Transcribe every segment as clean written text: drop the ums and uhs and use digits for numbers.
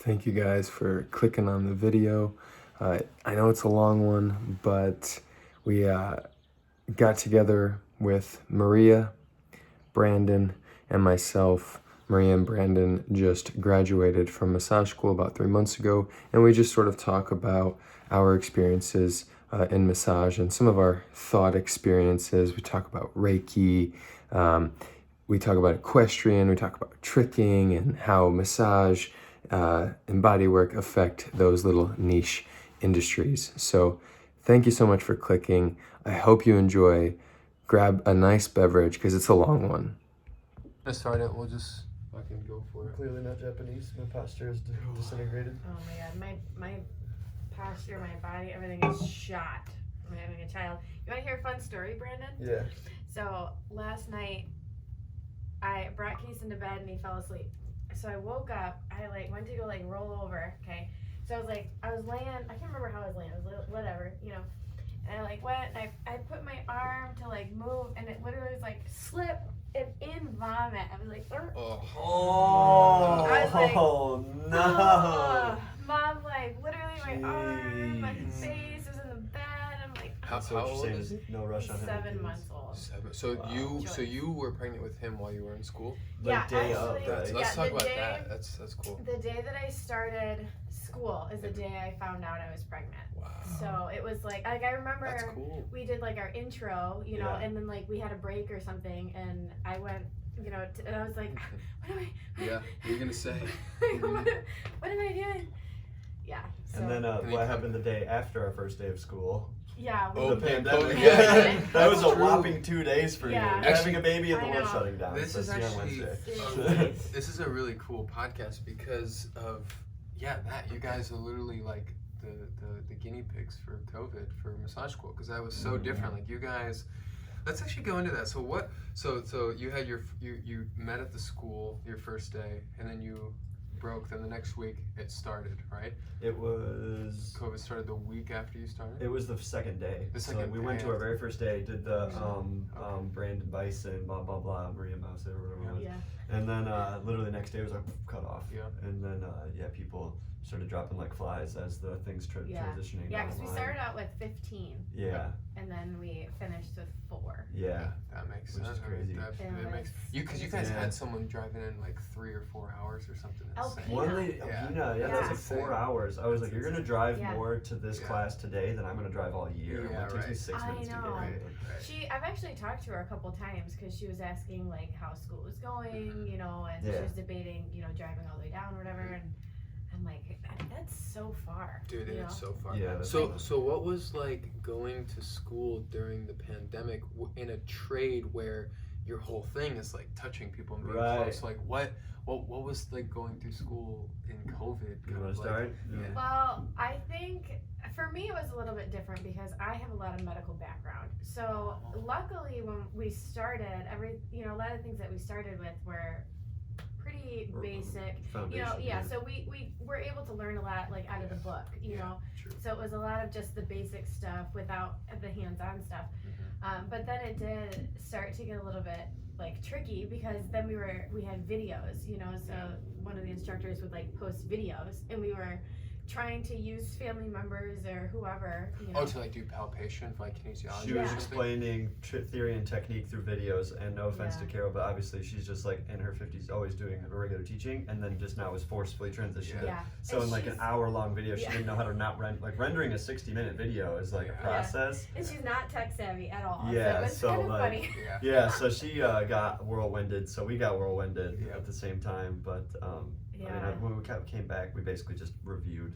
Thank you guys for clicking on the video. I know it's a long one, but we got together with Maria, Brandon, and myself. Maria and Brandon just graduated from massage school about 3 months ago, and we just sort of talk about our experiences in massage and some of our thought experiences. We talk about Reiki, we talk about equestrian, we talk about tricking, and how massage and body work affect those little niche industries. So thank you so much for clicking. I hope you enjoy. Grab a nice beverage because it's a long one. Let's start it. We'll just fucking go for it. Clearly not Japanese. My posture is disintegrated. Oh my god, my posture, my body, everything is shot. I'm having a child. You want to hear a fun story, Brandon? Yeah. So last night, I brought Case into bed and he fell asleep. So I woke up. I went to go roll over. Okay. So I was laying. I can't remember how I was laying. It was whatever, And I went. And I put my arm to move, and it literally was slip and in vomit. I was like, "Ugh." Oh, I was like, no. Oh. Mom, literally my arm, my Jeez. face was in the bed. I'm like, How So what you're old saying is is no rush on him. 7 months old. 7? So Wow. you were pregnant with him while you were in school? Yeah, day of, actually, right? Let's yeah, talk about the day- that. That's cool. The day that I started school is the day I found out I was pregnant. Wow. So it was I remember That's cool. we did our intro, Yeah. and then we had a break or something, and I went, and I was like, what am I? Yeah, you're gonna say. what am I doing? Yeah. So, And then Can you what come- happened the day after our first day of school? yeah. Oh, The yeah, pandemic. COVID. Yeah. That was a That's true. whopping 2 days for Yeah. you. You're having a baby and the I world know. shutting down. This so is see you on actually Seriously. this is a really cool podcast because of that you guys are literally the guinea pigs for COVID for massage school because that was so different. You guys, let's actually go into that. So what? So you had you met at the school your first day and then you broke. Then the next week it started, right? It was. COVID started the week after you started. It was the second day. The So second we went day to our after. very first day, did the Okay. Brandon Bison, blah blah blah, Maria Mouse, or whatever it was. Yeah. And then literally the next day was cut off. Yeah. And then people started dropping like flies as the things Yeah. transitioning. Yeah, because we online. started out with 15. Yeah. And then we finished with 4. Yeah. That makes Which sense. is crazy. That It makes was- because you guys Yeah. had someone driving in 3 or 4 hours or something. Alpina. insane. One lady, Yeah. Alpina, yeah, that's Yeah. 4 hours. I was like, you're gonna drive Yeah. more to this Yeah. class today than I'm gonna drive all year. Yeah, it takes me right. 6 I minutes to get know. here. I've actually talked to her a couple times because she was asking how school was going, and she Yeah. was debating, driving all the way down or whatever, and I'm like, that's so far. Dude, it's so far. Yeah, that's So far. so what was going to school during the pandemic in a trade where your whole thing is touching people and being Right. close? What was going through school in COVID? You kind wanna of start? Yeah. Well, I think for me it was a little bit different because I have a lot of medical background. So luckily when we started, a lot of things that we started with were pretty basic. Foundation, So we were able to learn a lot out of the book, know. True. So it was a lot of just the basic stuff without the hands-on stuff. But then it did start to get a little bit tricky because then we had videos, so one of the instructors would post videos and we were trying to use family members or whoever, Oh, to do palpation for kinesiology. She or was Yeah. explaining theory and technique through videos, and no offense to Yeah. Carol, but obviously she's just in her 50s, always doing regular teaching, and then just now was forcefully transitioned. Yeah. So And in an she's- hour-long video, she Yeah. didn't know how to not rendering a 60-minute video is a Yeah. process. And she's not tech savvy at all. Yeah, So it was so, kind of like- funny. Yeah. Yeah, so she got whirlwinded, so we got whirlwinded Yeah. at the same time, but Yeah. when we came back, we basically just reviewed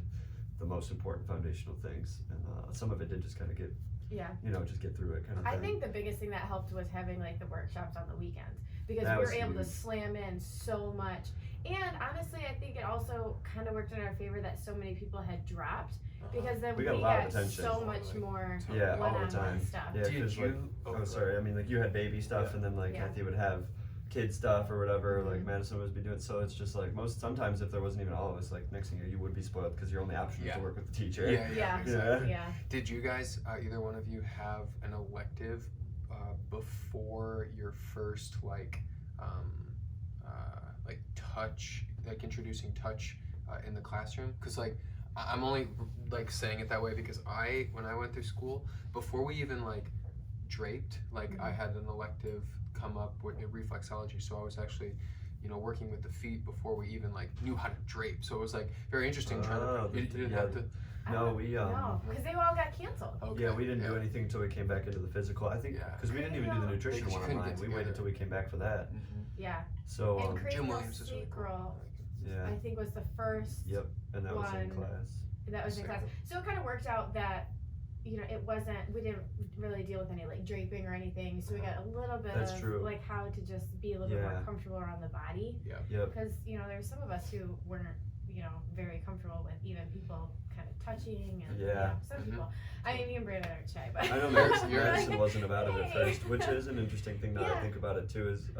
the most important foundational things, and some of it did just kind of get, Yeah. just get through it kind of thing. I think the biggest thing that helped was having the workshops on the weekends because That we were was able to huge. slam in so much. And honestly, I think it also kind of worked in our favor that so many people had dropped because then We we got a lot of got attention. so much Totally. more Yeah, all the one-on-one time. stuff. Yeah, Did 'cause, you? oh, sorry. I mean, you had baby stuff, Yeah. and then Yeah. Kathy would have kid stuff or whatever. Mhm. Madison would be doing. So it's just sometimes if there wasn't even all of us, next thing you would be spoiled because your only option is Yeah. to work with the teacher. Yeah. Yeah. Exactly. Yeah. Did you guys, either one of you, have an elective before your first touch, introducing touch in the classroom. Because like I'm only like saying it that way because when I went through school, before we even like draped, like I had an elective come up with reflexology, so I was actually working with the feet before we even like knew how to drape. So it was like very interesting trying to. You didn't have to. No, we No, because they all got canceled. Okay. yeah, we didn't do anything until we came back into the physical. I think because we didn't even do the nutrition Because you one couldn't online. get We waited together. until we came back for that. Yeah. So And Jim Williams is really cool. craniosacral, yeah, I think, was the first yep, and that was in one. class. that was in class. So it kind of worked out that, it wasn't, we didn't really deal with any like draping or anything. So we got a little bit That's of true. like how to just be a little bit more Yeah. comfortable around the body. Yep. Because, there's some of us who weren't, very comfortable with even people kind of touching and Yeah. some Mhm. people. I mean, me and Brandon are shy, but I know Madison wasn't about it at Hey. first, which is an interesting thing now that I Yeah. think about it too, is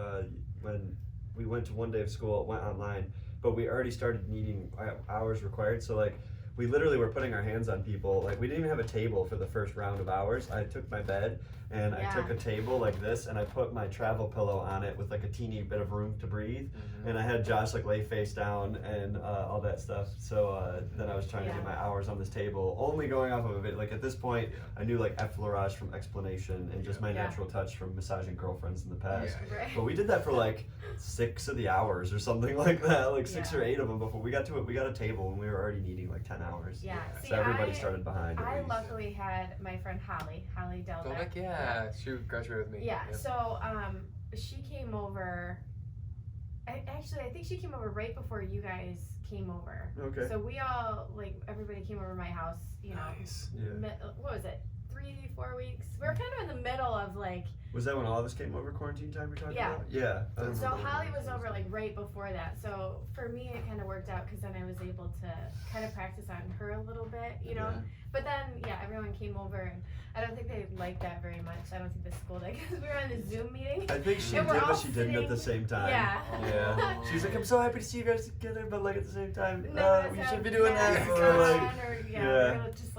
when we went to one day of school, it went online, but we already started needing hours required. So like, we literally were putting our hands on people. Like, we didn't even have a table for the first round of hours. I took my bed and I took a table like this and I put my travel pillow on it with like a teeny bit of room to breathe. And I had Josh like lay face down and all that stuff. So then I was trying to get my hours on this table, only going off of it. Like at this point, I knew like effleurage from explanation and just my natural touch from massaging girlfriends in the past. Right. But we did that for like 6 of the hours or something like that, like 6 Yeah. or 8 of them before we got to it. We got a table and we were already needing like 10 hours. Yeah. See, So everybody started behind. I at least. luckily had my friend Holly Delbeck. Oh heck yeah. She graduated with me. Yeah. So she came over. I think she came over right before you guys came over. Okay. So we all everybody came over to my house. Nice. Yeah. What was it? 3-4 weeks. We were kind of in the middle of Was that when all of us came over quarantine time? We talked Yeah. about. Yeah. I So remember Holly that. was over right before that. So for me, it kind of worked out because then I was able to kind of practice on her a little bit, Yeah. But then, everyone came over, and I don't think they liked that very much. I don't think the school did because we were in the Zoom meeting. I think she And did, we're all but she didn't at the sitting- same time. Yeah. Yeah. She was like, I'm so happy to see you guys together, but like at the same time, we should be Yeah, doing that. masks Or, like, on, or, yeah. we're gonna just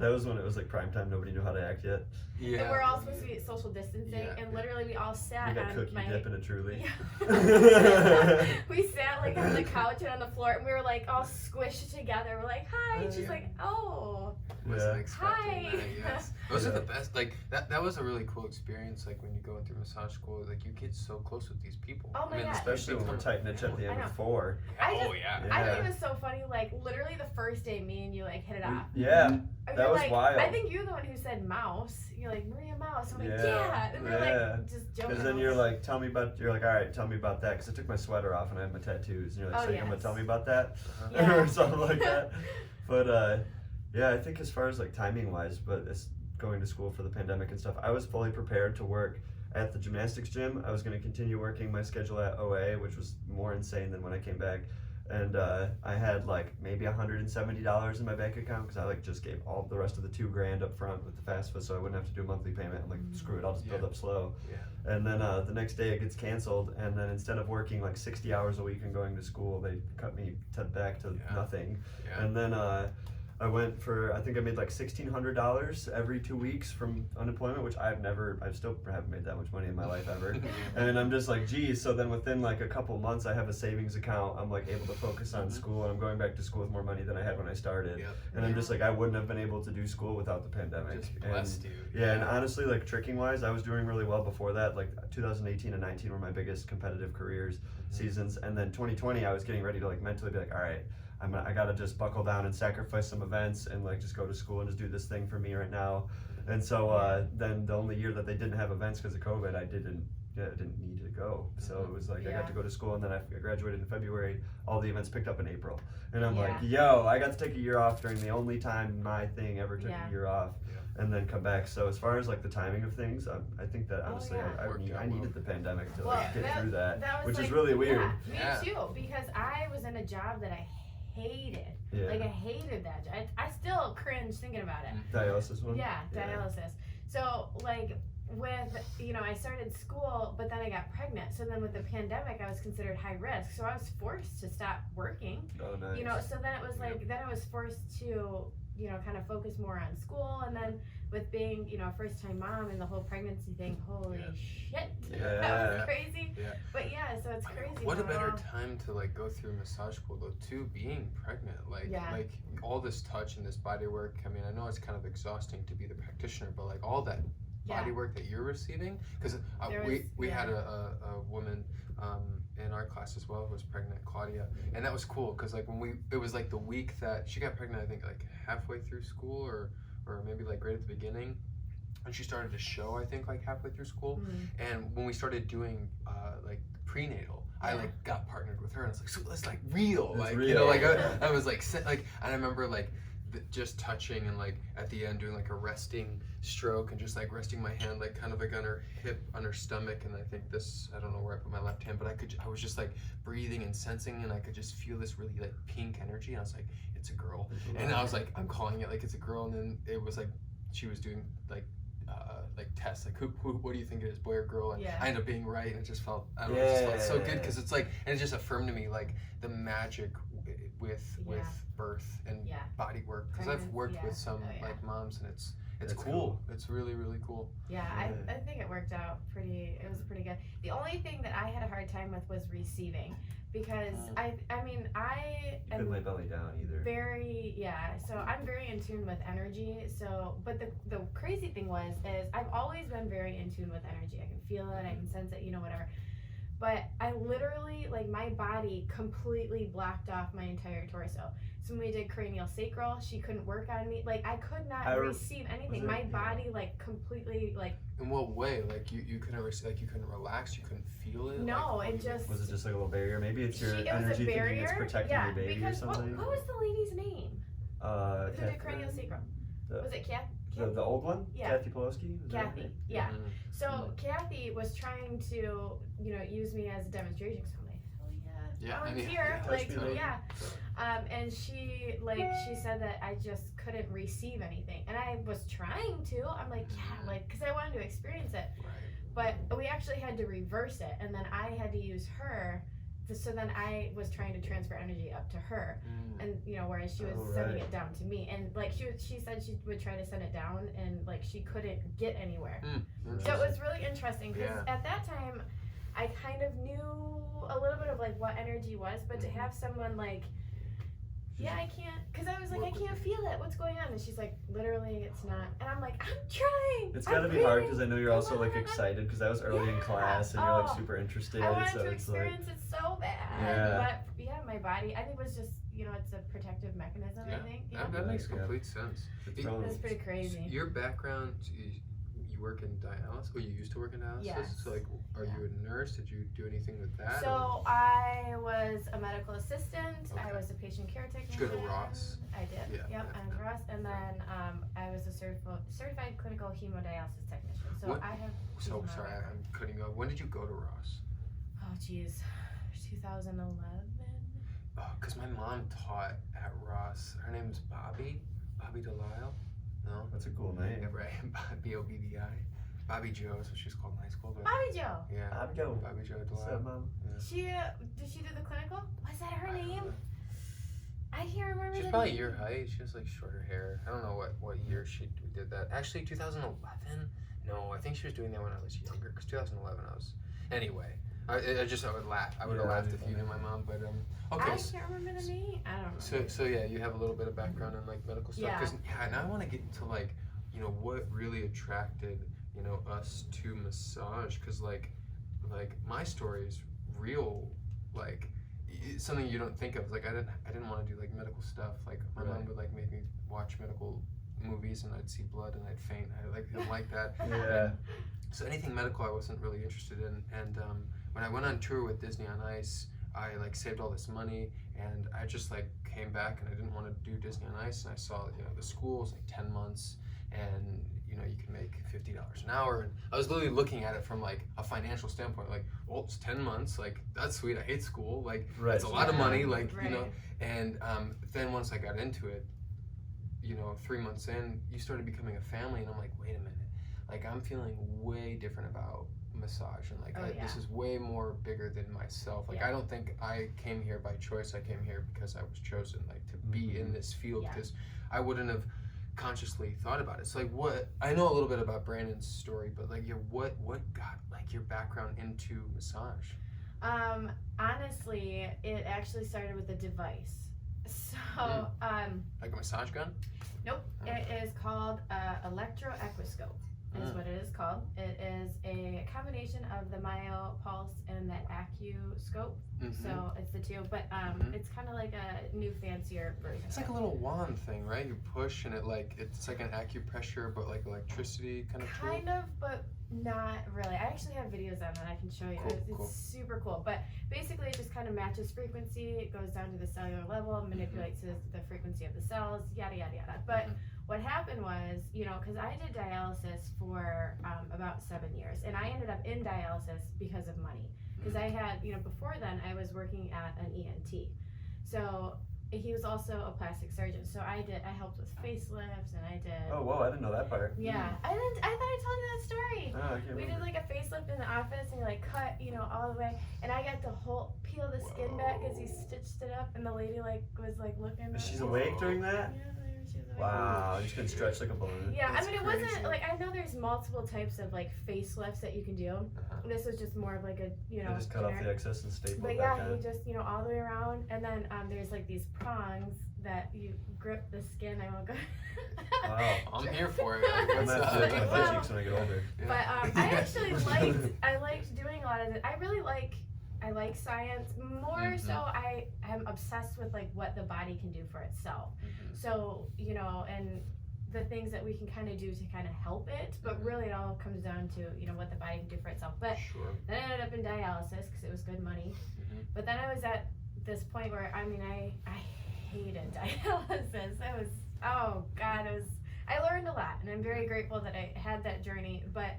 that was when it was like prime time. Nobody knew how to act yet. Yeah. And we're all supposed to be at social distancing, Yeah. and literally we all sat We got on cookie my. dip and a Truly. Yeah. We sat on the couch and on the floor, and we were all squished together. We're like, "Hi," and she's Yeah. like, "Oh." Wasn't Yeah. expecting Hi. that, yes. Those are the best. Like that was a really cool experience. Like when you go through massage school, like you get so close with these people. Oh my God. Especially when we're tight knit at the end I know. of 4. I Oh just- yeah. I Yeah. think it was so funny. Literally the first day, me and you hit it off. Yeah. And That you're was wild. I think you're the one who said mouse. You're like, Maria Mouse. I'm like, Yeah. yeah. And we're Yeah. just joking. Because then you're like, all right, tell me about that. Because I took my sweater off and I had my tattoos. And you're like, Oh, so you're going yes. to tell me about that? Yeah. or something like that. But yeah, I think as far as timing wise, but it's going to school for the pandemic and stuff, I was fully prepared to work at the gymnastics gym. I was going to continue working my schedule at OA, which was more insane than when I came back. And I had maybe $170 in my bank account because I just gave all the rest of the $2,000 up front with the FAFSA, so I wouldn't have to do a monthly payment. I'm like, screw it, I'll just build up slow. Yeah. And then the next day it gets canceled, and then instead of working 60 hours a week and going to school, they cut me back to nothing. Yeah. And then I went for, I think I made $1,600 every 2 weeks from unemployment, which I still haven't made that much money in my life ever. And I'm just like, geez. So then within a couple months, I have a savings account. I'm able to focus on school, and I'm going back to school with more money than I had when I started. Yep. And I'm just I wouldn't have been able to do school without the pandemic. Just blessed you. Yeah, and honestly, tricking wise, I was doing really well before that. 2018 and 19 were my biggest competitive careers seasons, and then 2020, I was getting ready to mentally be all right, I gotta just buckle down and sacrifice some events and just go to school and just do this thing for me right now. And so then the only year that they didn't have events because of COVID, I didn't need to go. So it was I got to go to school, and then I graduated in February. All the events picked up in April, and I'm like, yo, I got to take a year off during the only time my thing ever took a year off. And then come back. So as far as the timing of things, I think that honestly I needed the pandemic to get through that was which is really weird. Yeah, me too, because I was in a job that I hated. Yeah. I hated that job. I still cringe thinking about it. Dialysis one? Yeah, dialysis. So with I started school, but then I got pregnant. So then with the pandemic, I was considered high risk. So I was forced to stop working. Oh, nice. So then it was then I was forced to kind of focus more on school. And then with being, a first-time mom and the whole pregnancy thing, holy shit, Yeah. that was crazy. Yeah. But yeah, so it's crazy. What a how it better all- time to like go through massage school though, too, being pregnant. Yeah. Like all this touch and this body work. I mean, I know it's kind of exhausting to be the practitioner, but like all that Yeah. body work that you're receiving, because There we was- had yeah. a woman in our class as well who was pregnant, Claudia, and that was cool because like it was like the week that she got pregnant, I think like halfway through school or maybe like right at the beginning, and she started to show, I think, like halfway through school. Mhm. And when we started doing like prenatal, I Yeah. like got partnered with her, and it's like, so that's like real, It's like real. like I was like and I remember like just touching and like at the end doing like a resting stroke and just like resting my hand like kind of like on her hip, on her stomach, and I think this, I don't know where I put my left hand, but I was just like breathing and sensing, and I could just feel this really like pink energy, and I was like, it's a girl, and I was like, I'm calling it like it's a girl, and then it was like she was doing like tests, like who what do you think it is, boy or girl, and Yeah. I ended up being right, and it just felt, I don't know, it just felt so good because it's like, and it just affirmed to me like the magic with Yeah. birth and Yeah. body work, because I've Pregnancy, worked yeah. with some Oh, yeah. like moms, and it's That's cool. cool. It's really cool. Yeah, Yeah. I think it worked out it was pretty good. The only thing that I had a hard time with was receiving, because I You am couldn't lay belly down either. so I'm very in tune with energy. So, but the crazy thing is I've always been very in tune with energy. I can feel it, I can sense it, whatever. But I literally, like, my body completely blocked off my entire torso. So when we did cranial sacral, she couldn't work on me. Like, I could not receive anything. My body, like, completely, like, In what way? Like you couldn't like you couldn't relax, you couldn't feel it? no, like, it just. Was it just like a little barrier? Maybe it's your it was energy a barrier. thinking it's protecting Yeah, your baby because or something. what was the lady's name? Who did cranial Catherine- sacral? the- Was it Kathy? The old one? Yeah. Kathy Polowski? Was that her Kathy, name? yeah. Mhm. So Kathy was trying to, use me as a demonstration. So I'm like, hell yeah, Yeah, I mean, volunteer, yeah, like, touch me, yeah. And she said that I just couldn't receive anything, and I was trying to. I'm like, yeah, like, because I wanted to experience it, Right. but we actually had to reverse it, and then I had to use her. So then I was trying to transfer energy up to her, Mm. and whereas she was Oh, sending right. it down to me, and like she said she would try to send it down, and like she couldn't get anywhere. So it was really interesting because Yeah. at that time I kind of knew a little bit of like what energy was, but to have someone like, yeah, I can't, because I was like, I can't feel it. What's going on? And she's like, literally, it's not. And I'm like, I'm trying. It's gotta I'm be hard really- because I know you're also like I'm- excited because that was early in Yeah. class and you're like Oh. super interested. I wanted so to it's like experience it so bad. Yeah. But yeah, my body, I think was just, it's a protective mechanism, I Yeah. think. That makes Yeah. complete sense. it's It- probably- That's pretty crazy. Your background, you work in dialysis? Oh, you used to work in dialysis? Yes. So like, are you a nurse? Did you do anything with that? So I was a medical assistant. I Okay. was a patient care technician. you go to Ross? I did. Yeah. Yep, I'm Ross, and then I was a certified clinical hemodialysis technician. So What- I have. So my sorry, background. I'm cutting you off. When did you go to Ross? Oh geez, 2011. Oh, because my mom taught at Ross. Her name is Bobby Delisle. No? That's a cool name. Yeah, right. Bobbi. Bobby Joe, that's what she's called in high school. But Bobby Joe. yeah, Abigail. Bobby Joe What's up, Delisle. Mom? She did she do the clinical? Was that her name? I can't remember. She's the probably name. your height. She has like shorter hair. I don't know what year she did that. Actually, 2011. No, I think she was doing that when I was younger. Because 2011, I was. Anyway, I would laugh. I would have Yeah, laughed I if do you that. knew my mom. But I okay. can't remember the name. I don't know. So yeah, you have a little bit of background in like medical stuff. Yeah. 'Cause, and I want to get into like what really attracted us to massage, because like my story is real, like it's something you don't think of. Like I didn't want to do like medical stuff. Like my mom Right. would like make me watch medical movies and I'd see blood and I'd faint. I didn't like that. Yeah. So anything medical I wasn't really interested in. And when I went on tour with Disney on Ice, I like saved all this money and I just like came back and I didn't want to do Disney on Ice, and I saw the school was like 10 months and you can make $50 an hour, and I was literally looking at it from like a financial standpoint, like, well, it's 10 months, like that's sweet, I hate school, like Right. it's a lot of money, like Right. and then once I got into it, 3 months in, you started becoming a family, and I'm like, wait a minute, like I'm feeling way different about massage, and like Oh, yeah. this is way more bigger than myself. Like Yeah. I don't think I came here by choice. I came here because I was chosen, like to be in this field, Yeah. because I wouldn't have consciously thought about it. So like, what I know a little bit about Brandon's story, but like what got like your background into massage? Honestly, it actually started with a device. So, Like a massage gun? nope. It is called electroequiscope. Is what it is called. It is a combination of the MyoPulse and the AccuScope. So it's the two, but it's kind of like a new, fancier version. It's like a little wand thing, right? You push and it's like an acupressure, but like electricity kind of tool. Kind of, but not really. I actually have videos on it. I can show you. Cool. It's super cool. But basically, it just kind of matches frequency. It goes down to the cellular level, manipulates the frequency of the cells, yada yada yada. But what happened was, because I did dialysis for about 7 years, and I ended up in dialysis because of money. Because I had, before then, I was working at an ENT. So he was also a plastic surgeon. So I helped with facelifts, and I did. Oh, whoa, I didn't know that part. Yeah, I thought I told you that story. Oh, I can't We did remember. like a facelift in the office, and he like cut, all the way, and I got to peel the skin back because he stitched it up, and the lady was looking. Is she at awake during that? Yeah, she was awake. Wow, you just can stretch like a balloon. Yeah, That's I mean, it crazy. wasn't like, I know there's multiple types of like facelifts that you can do. This was just more of like a You just cut off generic- the excess and staple But it yeah, back he on. just all the way around, and then there's like these prongs that you grip the skin. I won't go. Wow. I'm here for it. I'm What's gonna have up? to do it with my Well, cheeks when I get older. But I actually liked doing a lot of it. I really like science more. So I am obsessed with like what the body can do for itself. So and the things that we can kind of do to kind of help it. But really, it all comes down to what the body can do for itself. But Sure. then I ended up in dialysis because it was good money. But then I was at this point where I hated dialysis. I learned a lot, and I'm very grateful that I had that journey. But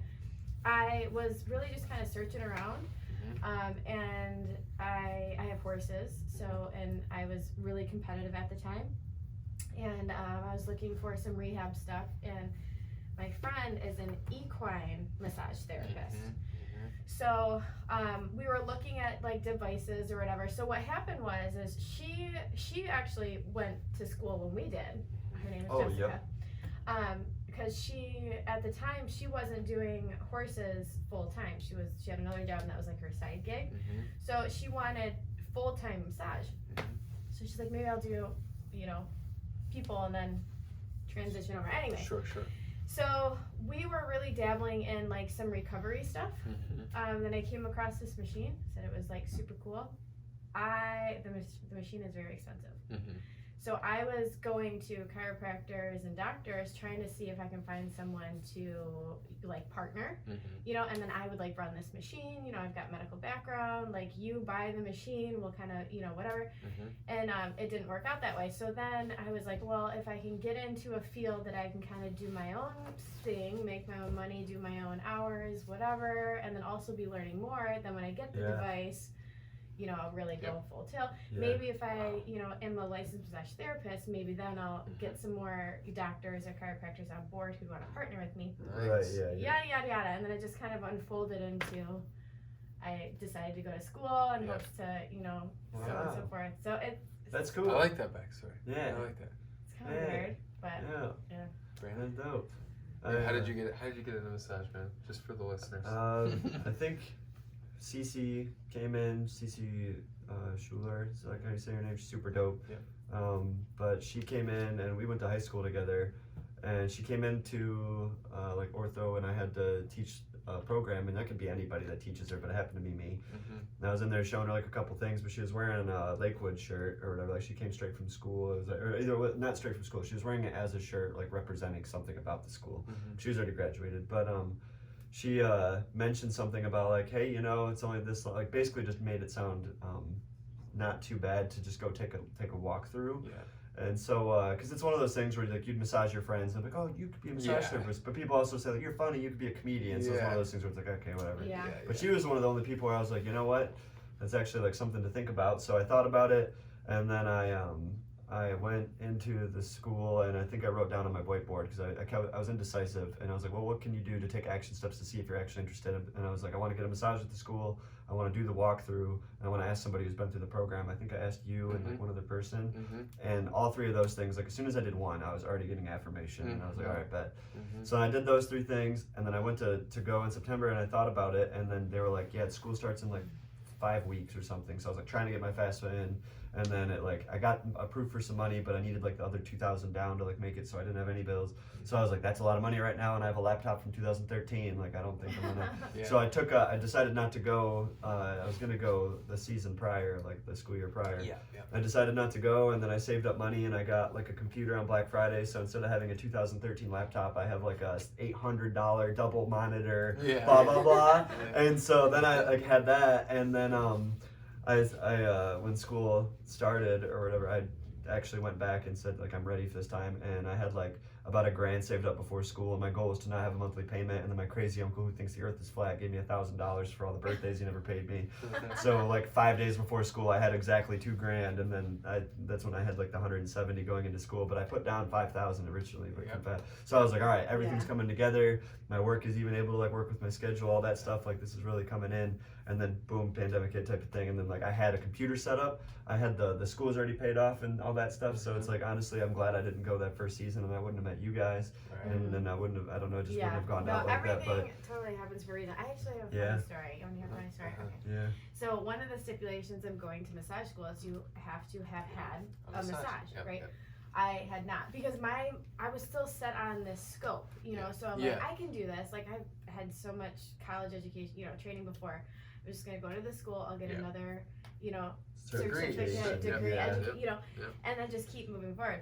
I was really just kind of searching around, and I have horses, and I was really competitive at the time, and I was looking for some rehab stuff, and my friend is an equine massage therapist. So we were looking at like devices or whatever. So what happened is she actually went to school when we did. Her name is Jessica. Because she at the time she wasn't doing horses full time. She had another job, and that was like her side gig. So she wanted full time massage. So she's like, maybe I'll do people and then transition over. Anyway. Sure. So we were really dabbling in like some recovery stuff. Then I came across this machine. Said it was like super cool. The machine is very expensive. So I was going to chiropractors and doctors trying to see if I can find someone to like partner, and then I would like run this machine, I've got medical background, like you buy the machine, we'll kind of, whatever. And it didn't work out that way. So then I was like, well, if I can get into a field that I can kind of do my own thing, make my own money, do my own hours, whatever, and then also be learning more, then when I get the device, I'll really go full tilt. Yeah. Maybe if I, am a licensed massage therapist, maybe then I'll get some more doctors or chiropractors on board who want to partner with me. Right, Yada, yada, yada. And then it just kind of unfolded into, I decided to go to school and hopes to, so on and so forth. So That's cool. I like that backstory. Yeah. I like that. it's kind of weird, but Yeah. Brandon, That's dope. how did you get into massage, man? Just for the listeners. I think Cece came in. Cece Schuler, is that how you say her name? She's super dope. Yeah. But she came in, and we went to high school together. And she came into like ortho, and I had to teach a program, and that could be anybody that teaches her, but it happened to be me. And I was in there showing her like a couple things, but she was wearing a Lakewood shirt or whatever. Like she came straight from school. It was like, or either not straight from school. She was wearing it as a shirt, like representing something about the school. She was already graduated, but she mentioned something about like, hey, it's only this, like basically just made it sound not too bad to just go take a walk through. Yeah. And so, because it's one of those things where like you'd massage your friends and like, oh, you could be a massage therapist, but people also say like, you're funny, you could be a comedian. So it's one of those things where it's like, okay, whatever. yeah. But she was one of the only people where I was like, you know what, that's actually like something to think about. So I thought about it, and then I I went into the school and I think I wrote down on my whiteboard because I was indecisive and I was like, well, what can you do to take action steps to see if you're actually interested? And I was like, I want to get a massage at the school. I want to do the walkthrough. And I want to ask somebody who's been through the program. I think I asked you and like one other person. And all three of those things, like as soon as I did one, I was already getting affirmation. And I was like, all right, bet. So I did those three things. And then I went to go in September and I thought about it. And then they were like, yeah, school starts in like 5 weeks or something. So I was like trying to get my FAFSA in. And then it like I got approved for some money, but I needed like the other 2,000 down to like make it, so I didn't have any bills. So I was like, that's a lot of money right now, and I have a laptop from 2013. Like I don't think I'm gonna. So I decided not to go. I was gonna go the season prior, like the school year prior. I decided not to go, and then I saved up money and I got like a computer on Black Friday. So instead of having a 2013 laptop, I have like a $800 double monitor. Blah blah blah. And so then I like had that, and then I when school started or whatever, I actually went back and said like I'm ready for this time, and I had like about $1,000 saved up before school, and my goal was to not have a monthly payment. And then my crazy uncle who thinks the earth is flat gave me $1,000 for all the birthdays he never paid me. So like 5 days before school I had exactly $2,000, and then that's when I had like the 170 going into school, but I put down 5,000 originally. So I was like, all right, everything's coming together. My work is even able to like work with my schedule, all that stuff, like this is really coming in. And then boom, pandemic hit type of thing. And then like I had a computer set up, I had the school's already paid off and all that stuff. So it's like honestly I'm glad I didn't go that first season, and I wouldn't have met you guys, and then I wouldn't have, I don't know, it just wouldn't have gone out like that. But everything totally happens for a reason. I actually have a funny story. You want to hear a funny story? Okay. So one of the stipulations of going to massage school is you have to have had a massage, right? I had not, because I was still set on this scope, you know, so I'm like, I can do this. Like I've had so much college education, you know, training before. I'm just gonna go to the school, I'll get another, you know, certificate, degree, you know, and then just keep moving forward.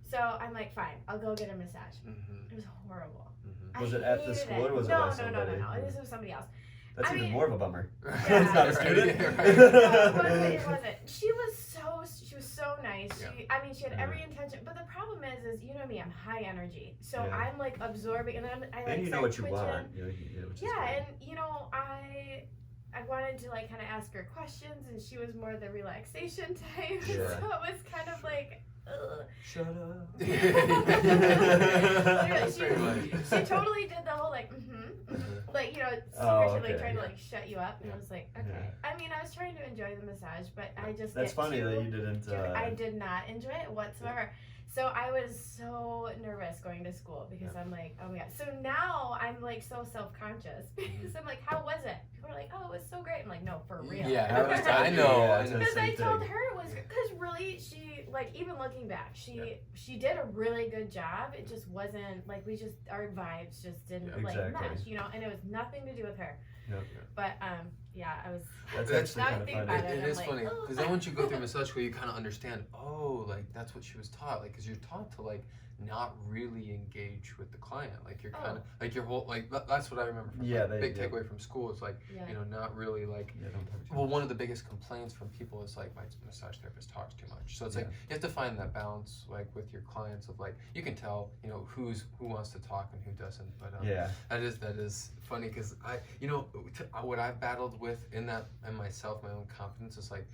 So I'm like, fine, I'll go get a massage. It was horrible. Was it at the school or was it by somebody? No, this was somebody else. That's even more of a bummer. Yeah. It's not a student. No, it wasn't. She was so nice. She had every intention. But the problem is you know me, I'm high energy. So I'm like absorbing, and then I like and you know what you want. And you know I wanted to like kind of ask her questions, and she was more the relaxation type. So it was kind of like. Shut up. she totally did the whole like like, you know, secretly trying to like shut you up, and I was like, okay. I mean, I was trying to enjoy the massage, but I just that's funny that you didn't. I did not enjoy it whatsoever. So I was so nervous going to school because I'm like, oh my god. So now I'm like so self-conscious because I'm like, how was it? People are like, oh, it was so great. I'm like, no, for real. I know. Because I told her it was, because really, she, like, even looking back, she did a really good job. It just wasn't, like, our vibes just didn't, like, match, you know, and it was nothing to do with her. But, I was. That's actually kind of funny. It is funny because then once you go through massage school, you kind of understand. Oh, like that's what she was taught. Like, because you're taught to like not really engage with the client. Like you're kind of like your whole like that's what I remember from big takeaway from school. It's like you know not really like. Well, one of the biggest complaints from people is like my massage therapist talks too much. So it's like you have to find that balance like with your clients of like you can tell you know who wants to talk and who doesn't. But that is funny because I you know what I've battled with in myself, my own confidence is like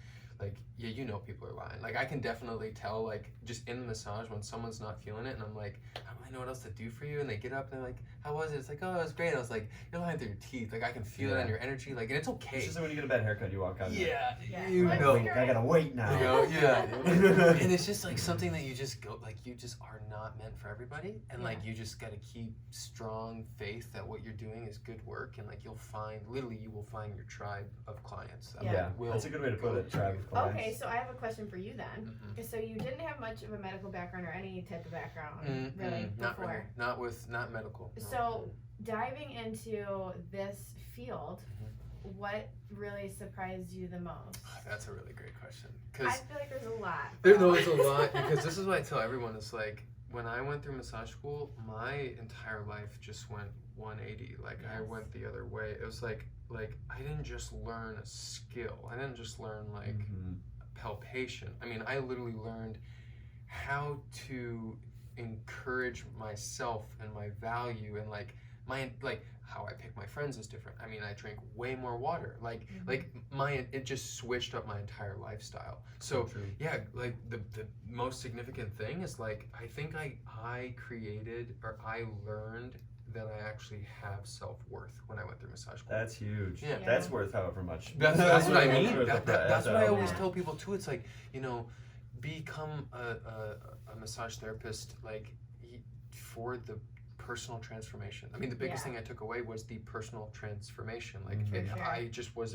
you know people are lying. Like I can definitely tell like just in the massage when someone's not feeling it and I'm like I don't really know what else to do for you, and they get up and they're like how was it? It's like oh it was great. And I was like you're lying through your teeth. Like I can feel it on your energy. Like and it's okay. It's just like when you get a bad haircut you walk out. You know I gotta wait now. You know, and it's just like something that you just go like you just are not meant for everybody, and like you just gotta keep strong faith that what you're doing is good work, and like you will find your tribe of clients. That's a good way to put it. Tribe of clients. Okay, so I have a question for you then. So you didn't have much of a medical background or any type of background really before. Not medical. So diving into this field, what really surprised you the most? That's a really great question. I feel like there's a lot. There's a lot because this is what I tell everyone. It's like when I went through massage school, my entire life just went 180. Like I went the other way. It was like I didn't just learn a skill. I didn't just learn like palpation. I mean, I literally learned how to encourage myself and my value and like my like how I pick my friends is different. I mean, I drink way more water. Like it just switched up my entire lifestyle. So True. yeah, like the most significant thing is like I think I created or I learned that I actually have self-worth when I went through massage school. That's huge. Yeah. That's worth however much. That's what I That's mean. worth That's what I always Yeah. tell people too. It's like, you know, become a massage therapist like for the personal transformation. I mean, the biggest Yeah. thing I took away was the personal transformation. Like Mhm. it, For sure. I just was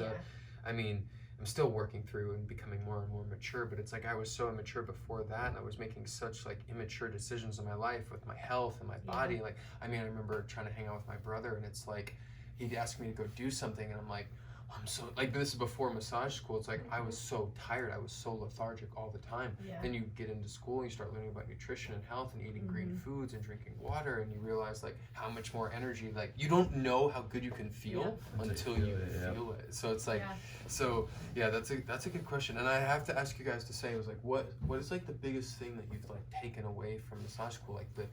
I mean, I'm still working through and becoming more and more mature, but it's like I was so immature before that, and I was making such like immature decisions in my life with my health and my body. Like, I mean, I remember trying to hang out with my brother, and it's like he'd ask me to go do something, and I'm like, I'm so like this is before massage school. It's like I was so tired, I was so lethargic all the time. Yeah. Then you get into school and you start learning about nutrition and health and eating green foods and drinking water, and you realize like how much more energy, like you don't know how good you can feel until you feel it. So it's like Yeah. so yeah, that's a good question. And I have to ask you guys to say, it was like what is like the biggest thing that you've like taken away from massage school, like the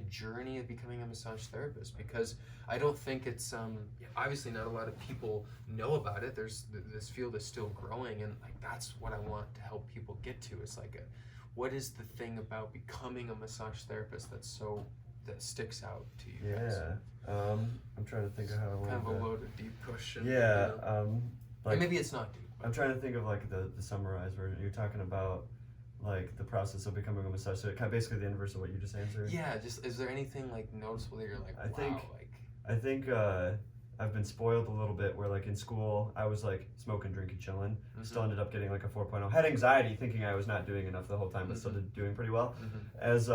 journey of becoming a massage therapist? Because I don't think it's obviously not a lot of people know about it. There's this field is still growing, and like that's what I want to help people get to. It's like what is the thing about becoming a massage therapist that sticks out to you guys? Yeah. I'm trying to think of how I want Kind of a to. loaded deep question. Yeah. You know? Like And maybe it's not deep. I'm trying to think of like the summarized version. You're talking about like the process of becoming a massage therapist, kind of basically the inverse of what you just answered. Yeah, just is there anything like noticeable that you're like, I wow, think- like I think I've been spoiled a little bit where like in school I was like smoking, drinking, chilling. Still ended up getting like a 4.0. Had anxiety thinking I was not doing enough the whole time, but still doing pretty well. As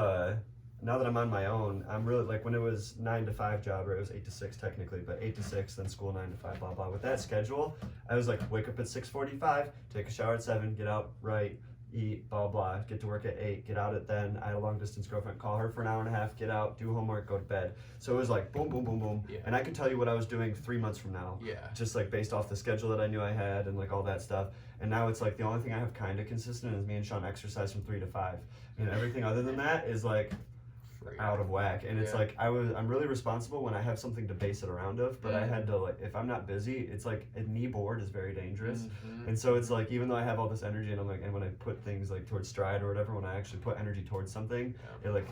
now that I'm on my own, I'm really like when it was 9 to 5 job, or it was 8 to 6 technically, but 8 to 6, then school 9 to 5, blah blah. With that schedule, I was like wake up at 6:45, take a shower at 7, get out, write, eat, blah blah, get to work at 8, get out at then. I had a long distance girlfriend, call her for an hour and a half, get out, do homework, go to bed. So it was like boom boom boom boom. Yeah. And I could tell you what I was doing 3 months from now. yeah. Just like based off the schedule that I knew I had and like all that stuff. And now it's like the only thing I have kind of consistent is me and Sean exercise from 3 to 5. And everything other than that is like out of whack. And it's like I'm really responsible when I have something to base it around of, but I had to like if I'm not busy, it's like a knee board is very dangerous. And so it's like even though I have all this energy and I'm like and when I put things like towards stride or whatever, when I actually put energy towards something,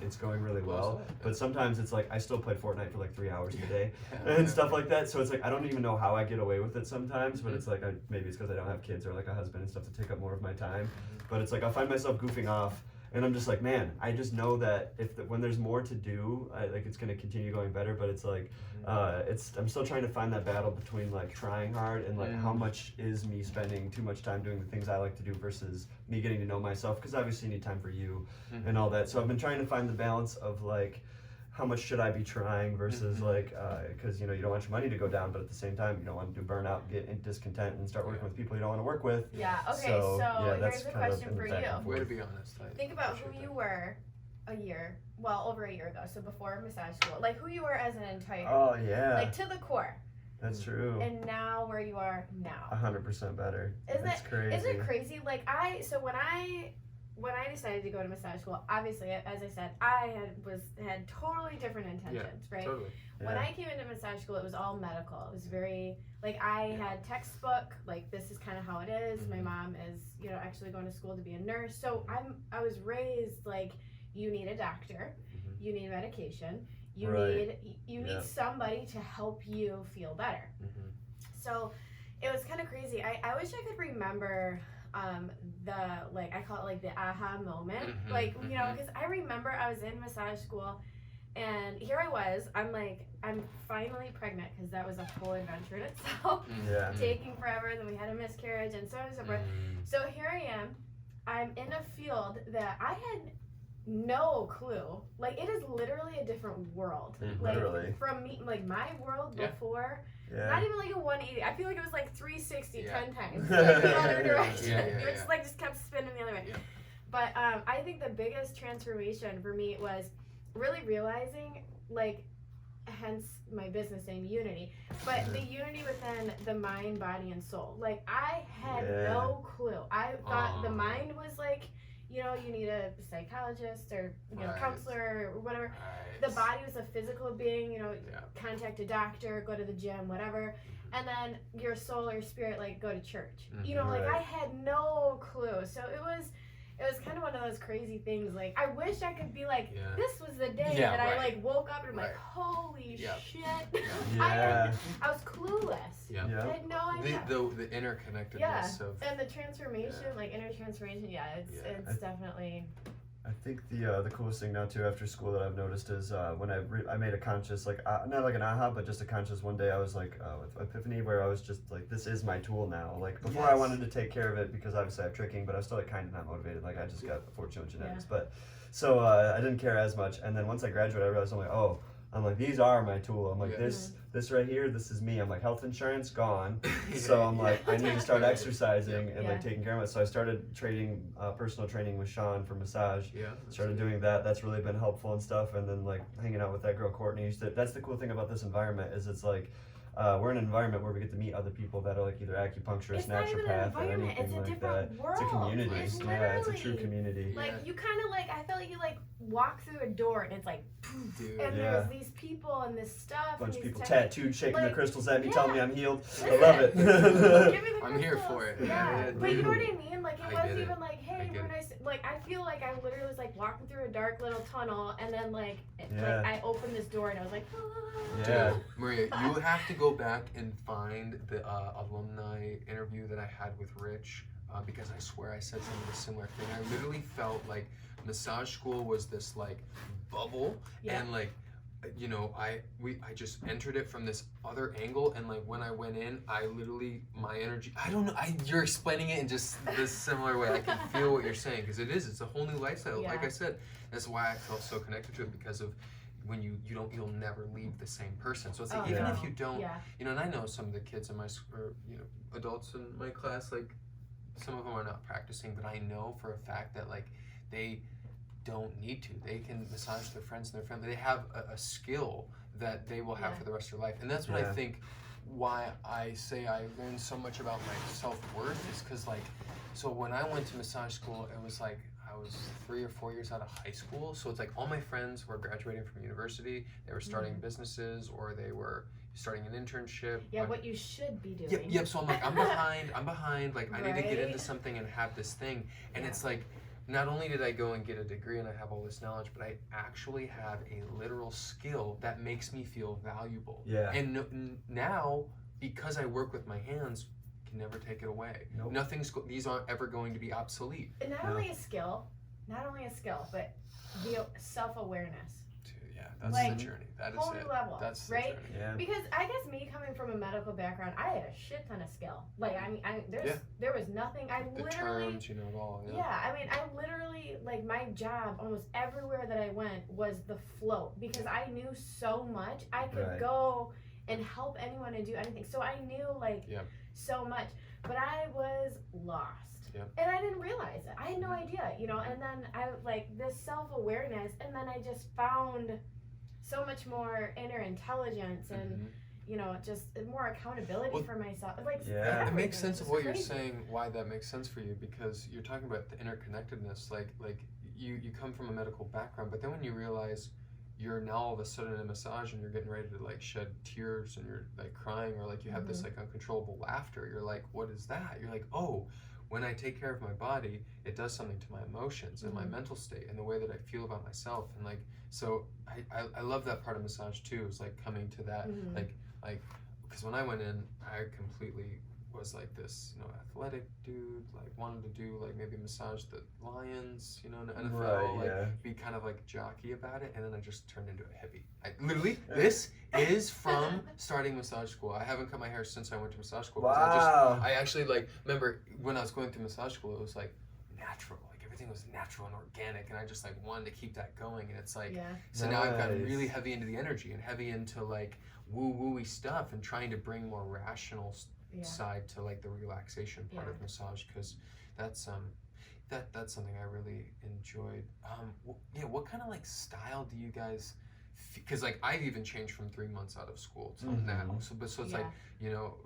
it's going really well. But sometimes it's like I still play Fortnite for like 3 hours a day and stuff like that. So it's like I don't even know how I get away with it sometimes, but it's like maybe it's because I don't have kids or like a husband and stuff to take up more of my time. But it's like I'll find myself goofing off. And I'm just like, man, I just know that when there's more to do, like it's gonna continue going better. But it's like, I'm still trying to find that battle between like trying hard and like how much is me spending too much time doing the things I like to do versus me getting to know myself. Because obviously you need time for you and all that. So I've been trying to find the balance of like, how much should I be trying versus like, because you know you don't want your money to go down, but at the same time you don't want to do burnout, get discontent, and start working with people you don't want to work with. Yeah. Okay. So, So, yeah, that's here's a kind of question in the for back you. and Way to be honest. I Think about appreciate who that. you were over a year ago. So before massage school, like who you were as an entire, Oh yeah, like to the core, that's true. and now where you are now. 100% better. Isn't It's crazy. Isn't it crazy? Like when I decided to go to massage school, obviously, as I said, I had totally different intentions, right? Totally. When Yeah. I came into massage school, it was all medical. It was very like I had textbook, like this is kind of how it is. My mom is, actually going to school to be a nurse. So I was raised like you need a doctor, you need medication, you Right. need somebody to help you feel better. So it was kind of crazy. I wish I could remember I call it like the aha moment, because I remember I was in massage school and here I was, I'm finally pregnant, because that was a whole adventure in itself. Yeah. Taking forever, then we had a miscarriage and so on and so forth. So here I am, I'm in a field that I had no clue. Like it is literally a different world. Like Literally. from me, like my world Yeah. before, Yeah. not even like a 180. I feel like it was like 360 Yeah. 10 times like, the other direction. Yeah, It just kept spinning the other way. Yeah. But I think the biggest transformation for me was really realizing, like, hence my business name Unity, but the unity within the mind, body, and soul. Like I had Yeah. no clue. I thought the mind was like, you know, you need a psychologist or you know, Right. counselor or whatever. Right. The body was a physical being, you know, Yeah. contact a doctor, go to the gym, whatever. And then your soul or spirit, like, go to church. You know, like, Right. I had no clue. So it was kind of one of those crazy things. Like, I wish I could be like, Yeah. this was the day Yeah, that I, right. like, woke up and I'm like, Right. holy Yep. shit. Yeah. I was clueless. Yeah. I Yeah. had no idea. The interconnectedness Yeah. of And the transformation, Yeah. like, inner transformation, it's Yeah. it's definitely. I think the coolest thing now too after school that I've noticed is when I made a conscious like not like an aha but just a conscious one day I was like with epiphany where I was just like this is my tool now. Like before I Yes. wanted to take care of it because obviously I have tricking, but I was still like kind of not motivated. Like I just got fortunate genetics, but so I didn't care as much. And then once I graduated I realized I'm like these are my tool. I'm like Yeah. this right here, this is me. I'm like health insurance gone. So I'm like I need to start exercising and like Yeah. taking care of it. So I started trading personal training with Sean for massage. yeah. Started doing that. That's really been helpful and stuff. And then like hanging out with that girl Courtney. That's the cool thing about this environment is it's like we're in an environment where we get to meet other people that are like either acupuncturists, It's not even an naturopath, or environment, anything it's a like different that. world. It's a community. It's Yeah, it's a true literally- community. Like, Yeah. you kind of like, I feel like you like walk through a door and it's like, poof, Dude. and Yeah. there's these people and this stuff. Bunch and of these people techniques. tattooed, shaking like, their crystals at me, yeah. telling me I'm healed. I Listen, love it. Give me the I'm here crystals. for it. Yeah, Yeah, but you know what dude. I mean? Like, it I wasn't get it. even like, hey, I get we're it. nice. Like, I feel like I literally was like walking through a dark little tunnel and then like, Yeah. like I opened this door and I was like, ah. Yeah. Dude, Maria, you have to go back and find the alumni interview that I had with Rich because I swear I said something similar thing. I literally felt like massage school was this like bubble Yeah. and like you know I just entered it from this other angle and like when I went in I literally my energy I don't know you're explaining it in just this similar way. I can feel what you're saying because it's a whole new lifestyle. Like Yeah. I said, that's why I felt so connected to it because of when you'll never leave the same person. So it's like Oh, even no. if you don't, Yeah. you know, and I know some of the kids in my or you know adults in my class, like some of them are not practicing, but I know for a fact that like they don't need to. They can massage their friends and their family. They have a skill that they will have Yeah. for the rest of their life, and that's what I Yeah. think. Why I say I learned so much about my self-worth is because like, so when I went to massage school, it was like I was 3 or 4 years out of high school. So it's like all my friends were graduating from university. They were starting businesses or they were starting an internship. Yeah, I'm- what you should be doing. Yep. So I'm like, I'm behind. Like, I need to get Right. into something and have this thing. And Yeah. it's like, not only did I go and get a degree and I have all this knowledge, but I actually have a literal skill that makes me feel valuable. Yeah. And now, because I work with my hands, can never take it away. Nope. These aren't ever going to be obsolete. And not Yeah. only a skill, but the self-awareness. Yeah, that's Like, the journey. That is whole it. new level, That's the right? journey. Yeah. Because I guess me coming from a medical background, I had a shit ton of skill. Like, I mean, Yeah. there was nothing. I The literally, terms, you know, it all. yeah, I mean, I literally, like, my job almost everywhere that I went was the float because I knew so much. I could Right. go and help anyone and do anything. So I knew, like, Yep. so much. But I was lost. Yep. And I didn't realize it. I had no idea, you know, and then I, like, this self-awareness, and then I just found so much more inner intelligence and, Mhm. you know, just more accountability Well, for myself. Like, Yeah. It makes everything. sense of It's what you're crazy. saying, why that makes sense for you, because you're talking about the interconnectedness. Like you come from a medical background, but then when you realize you're now all of a sudden in a massage and you're getting ready to like shed tears and you're like crying or like you have this like uncontrollable laughter, you're like, what is that? You're like, oh, when I take care of my body, it does something to my emotions and my mental state and the way that I feel about myself. And like, so I love that part of massage too, is like coming to that, Mhm. like, because when I went in, I completely was like this, you know, athletic dude, like wanted to do like maybe massage the Lions, you know, in the NFL, Right, like yeah. be kind of like jockey about it, and then I just turned into a hippie. This is from starting massage school. I haven't cut my hair since I went to massage school. 'Cause Wow. I actually like remember when I was going through massage school, it was like natural, like everything was natural and organic, and I just like wanted to keep that going. And it's like, Yeah. so now I've gotten Nice. really heavy into the energy and heavy into like woo-wooey stuff and trying to bring more rational Yeah. side to like the relaxation part Yeah. of massage, because that's that's something I really enjoyed. What kind of like style do you guys? Because like I've even changed from 3 months out of school to now. So it's Yeah. like, you know,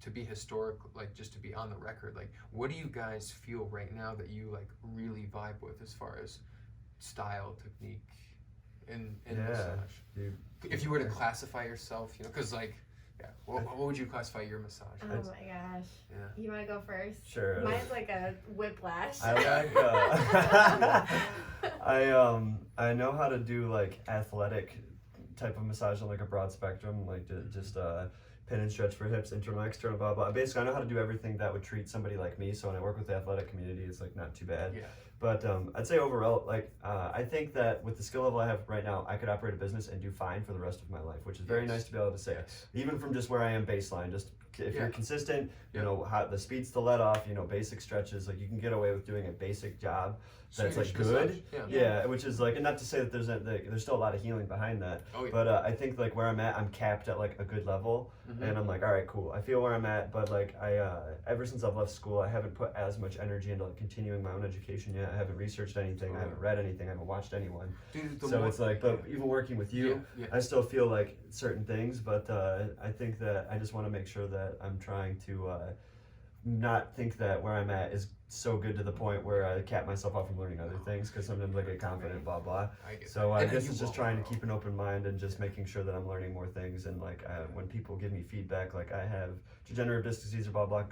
to be historic, like just to be on the record, like what do you guys feel right now that you like really vibe with as far as style, technique, in massage? Dude. If you were to classify yourself, you know, because like, yeah, what would you classify your massage Oh as? my gosh. Yeah. You want to go first? Sure. Mine's like a whiplash. I I know how to do like athletic type of massage on like a broad spectrum, like just pin and stretch for hips, internal, external, blah blah. Basically, I know how to do everything that would treat somebody like me. So when I work with the athletic community, it's like not too bad. Yeah. But I'd say overall, like I think that with the skill level I have right now, I could operate a business and do fine for the rest of my life, which is very Yes. nice to be able to say. Yes. Even from just where I am baseline, just if Yeah. you're consistent, you Yeah. know how the speeds to let off, you know, basic stretches, like you can get away with doing a basic job that's like Swedish good. massage, yeah. Yeah, which is like, and not to say that there's still a lot of healing behind that, Oh yeah. but I think like where I'm at, I'm capped at like a good level, Mhm. and I'm like, all right, cool. I feel where I'm at, but like ever since I've left school, I haven't put as much energy into like continuing my own education yet. I haven't researched anything, I haven't read anything, I haven't watched anyone. Dude, the So more- it's like, but even working with you, yeah. I still feel like certain things, but I think that I just want to make sure that I'm trying to not think that where I'm at is so good to the point where I cap myself off from learning other things, because sometimes I get confident, blah blah. I get So that. I And guess you it's just won't, trying to bro. keep an open mind and just making sure that I'm learning more things. And like when people give me feedback, like I have degenerative disc disease or blah blah,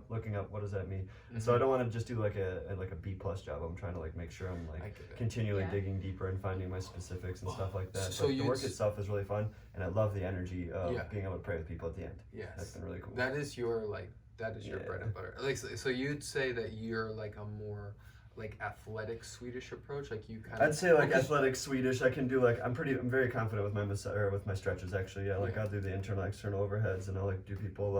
looking up what does that mean. And so I don't want to just do like a B+ job. I'm trying to like make sure I'm I like get it. continually Yeah. digging deeper and finding my specifics and stuff like that. So But the you'd work s- itself is really fun, and I love the energy of Yeah. being able to pray with people at the end. That's Yes. been really cool. That is your like that is your Yeah. bread and butter. Like so you'd say that you're like a more like athletic Swedish approach, like you kind of. I'd say like athletic Swedish. I can do like I'm very confident with my with my stretches actually. Yeah, like Yeah. I'll do the internal external overheads, and I'll like do people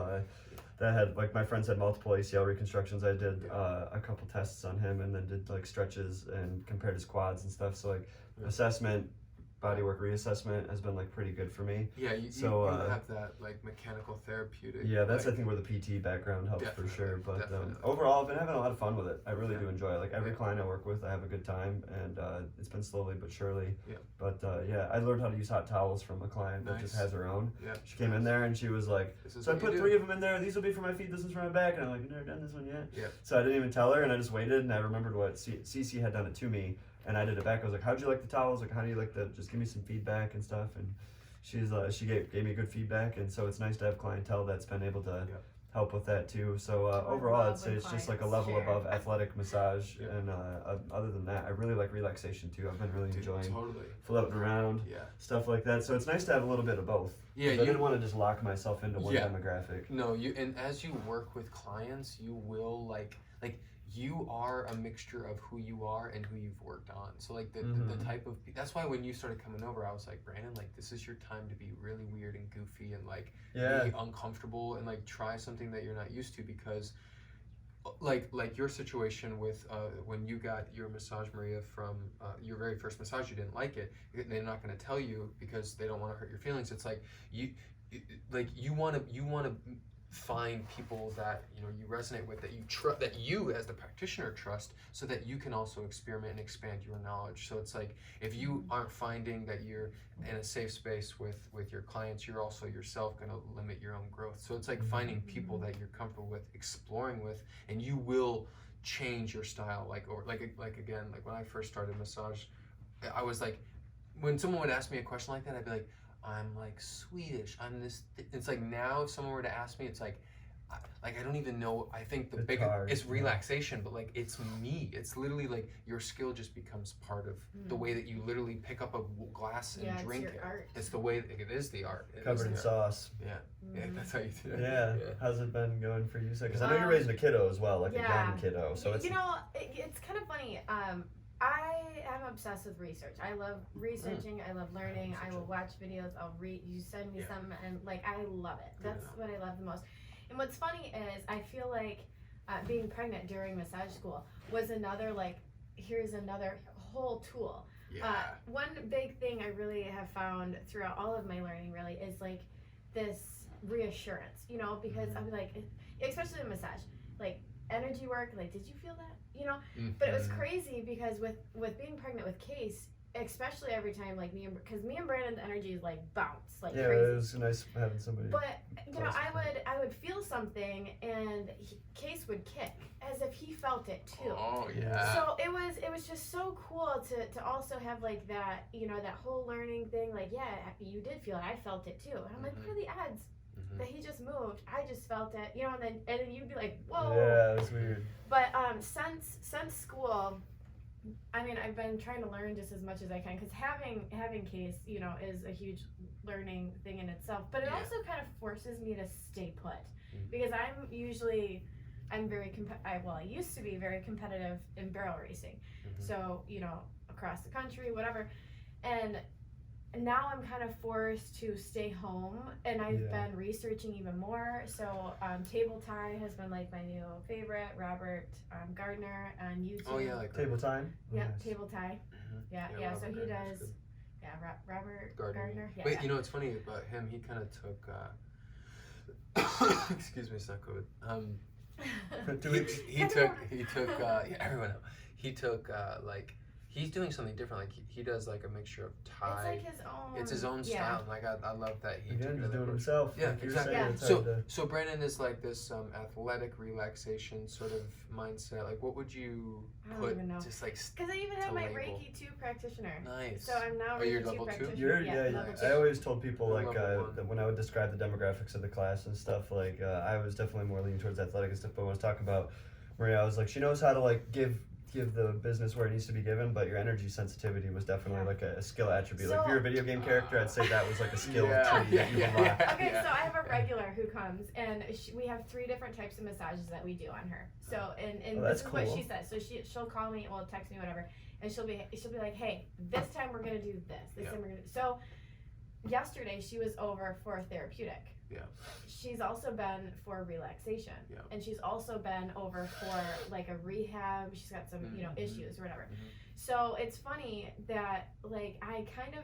that had like my friends had multiple ACL reconstructions. I did a couple tests on him, and then did like stretches and compared his quads and stuff. So like Yeah. assessment, bodywork reassessment has been like pretty good for me. Yeah, you have that like mechanical therapeutic. Yeah, that's like, I think where the PT background helps for sure. But definitely. overall, I've been having a lot of fun with it. I really Yeah. do enjoy it. Like every Yeah. client I work with, I have a good time, and it's been slowly but surely. Yeah. But yeah, I learned how to use hot towels from a client that just Nice. has her own. Yeah. She came in there and she was like, This is "So I what you put do. 3 of them in there. These will be for my feet. This is for my back." And I'm like, "You've never done this one yet." Yeah. So I didn't even tell her, and I just waited, and I remembered what Cece had done it to me, and I did it back. I was like, "How'd you like the towels? Like, how do you like the? Just give me some feedback and stuff." And she gave me good feedback, and so it's nice to have clientele that's been able to Yeah. help with that too. So I overall, love I'd say when it's just like a clients level share. above athletic massage, Yeah. and other than that, I really like relaxation too. I've been really Dude, enjoying totally. floating around, Yeah. stuff like that. So it's nice to have a little bit of both. Yeah, 'Cause I you- didn't want to just lock myself into one Yeah. demographic. No, you and as you work with clients, you will like you are a mixture of who you are and who you've worked on. So like the Mhm. type of that's why when you started coming over, I was like, Brandon, like this is your time to be really weird and goofy and like Yeah. be uncomfortable and like try something that you're not used to, because like your situation with when you got your massage, Maria, from your very first massage, you didn't like it. They're not going to tell you because they don't want to hurt your feelings. It's like you want to find people that you resonate with, that you trust, that you as the practitioner trust, so that you can also experiment and expand your knowledge. So it's like if you aren't finding that you're in a safe space with your clients, you're also yourself going to limit your own growth. So it's like finding people that you're comfortable with, exploring with, and you will change your style. Like again, like when I first started massage, I was like, when someone would ask me a question like that, I'd be like, I'm like Swedish. I'm this. It's like now, if someone were to ask me, it's like I don't even know. I think the It's bigger hard, it's yeah. relaxation, but like it's me. It's literally like your skill just becomes part of the way that you literally pick up a glass and Yeah, it's drink your it. art. It's the way it is the art. It is Covered in the art. sauce. Yeah, that's how you do it. Yeah. How's it been going for you? Because I know you're raising a kiddo as well, like a yeah. young kiddo. So it's it's kind of funny. I am obsessed with research. I love researching. I love learning. I will watch videos. I'll read. You send me something, and like I love it. That's what I love the most. And what's funny is I feel like being pregnant during massage school was another here's another whole tool. Yeah. One big thing I really have found throughout all of my learning really is like this reassurance, because I'm like, especially in massage, like energy work, like, did you feel that? But it was crazy because with being pregnant with Case, especially every time like because me and Brandon's energy is like bounce like Yeah, crazy. it was nice having somebody. But you know, close to I would feel something, and Case would kick as if he felt it too. Oh yeah. So it was just so cool to also have like that, you know, that whole learning thing. Like, yeah, you did feel it. I felt it too. And I'm like, what are the odds Mhm. that he just moved? I just felt it, you know. And then you'd be like, whoa. Yeah, it was weird. But since school, I mean, I've been trying to learn just as much as I can because having Case, you know, is a huge learning thing in itself. But it Yeah. also kind of forces me to stay put Mhm. because I'm very I used to be very competitive in barrel racing. Mhm. So, you know, across the country, whatever. And now I'm kind of forced to stay home, and I've Yeah. been researching even more. So table tie has been like my new favorite. Robert Gardner on YouTube. Oh yeah, like Table time. Yeah, Nice. table tie. Mhm. Yeah, Yeah, yeah. Robert So he Gardner's does. good. Yeah, Robert Gardner. Gardner. Yeah. Wait, yeah. you know what's funny about him? He kind of took. Excuse me, it's not good. 2 weeks. He took. Yeah, everyone else. He took like. He's doing something different. Like he does like a mixture of It's Thai. like his own. It's his own yeah. style. And like I love that he Again, took just that doing approach. himself. Yeah, like you were exactly. saying, Yeah. it's hard to- So Brandon is like this athletic relaxation sort of mindset. Like what would you I don't put even know. just like Because I even have to my label. Reiki 2 practitioner. nice. So I'm now Oh, you're Reiki 2 level 2? practitioner. You're, level I 2. always told people You're like level 1. that when I would describe the demographics of the class and stuff, like I was definitely more leaning towards athletic and stuff. But when I was talking about Maria, I was like, she knows how to like give the business where it needs to be given, but your energy sensitivity was definitely Yeah. like a skill attribute. Like if So- you're a video game character, I'd say that was like a skill Yeah, tree that you yeah, unlocked. yeah. Okay, so I have a regular who comes, and we have 3 different types of massages that we do on her. So, and Oh, this that's is what cool. she says. So she'll call me, well, text me, whatever, and she'll be like, hey, this time we're gonna do this. This Yeah. time we're gonna. So, yesterday she was over for therapeutic. Yeah. She's also been for relaxation. Yeah. And she's also been over for like a rehab. She's got some, you know, Mhm. issues or whatever. Mhm. So it's funny that like I kind of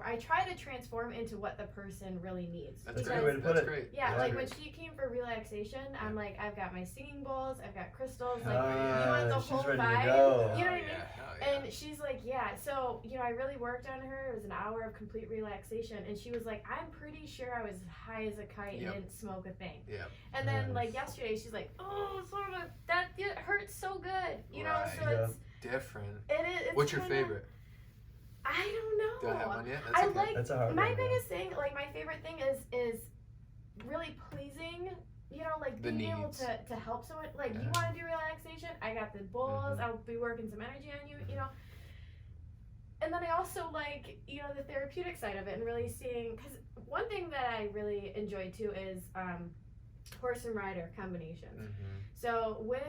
I try to transform into what the person really needs. That's That's a great. good way to put That's it. great. Yeah, Yeah. like when she came for relaxation, I'm like, I've got my singing bowls, I've got crystals, like Ah, you want the she's whole ready to vibe. go. You know what I Oh, mean? yeah, hell yeah. And she's like, yeah. So, you know, I really worked on her. It was an hour of complete relaxation. And she was like, I'm pretty sure I was high as a kite Yep. and didn't smoke a thing. Yep. And then, Nice. like, yesterday, she's like, oh, sort of, that it hurts so good. You know, Right. so Yeah. it's, Different. it's What's your kinda- favorite? I don't know. Do I have one yet? That's I okay. like, That's a hard my one. biggest thing, like, my favorite thing is really pleasing. You know, like The being able needs. to help someone. Like, you Yeah. want to do relaxation? I got the bowls. Mhm. I'll be working some energy on you. You know. And then I also like, you know, the therapeutic side of it and really seeing, because one thing that I really enjoy too is horse and rider combinations. Mm-hmm. So with,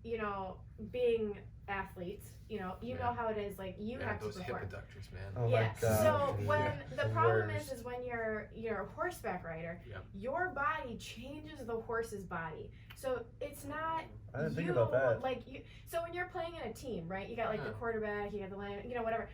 you know, being athletes, you know Yeah. how it is, like you have to those hip perform. adductors, man. Oh Yeah. my god. So dude. when Yeah. the problem worst. is when you're a horseback rider, Yep. your body changes the horse's body. So it's not I didn't think you, about that. like you. So when you're playing in a team, right? You got like the Huh. quarterback, you got the line, you know, whatever,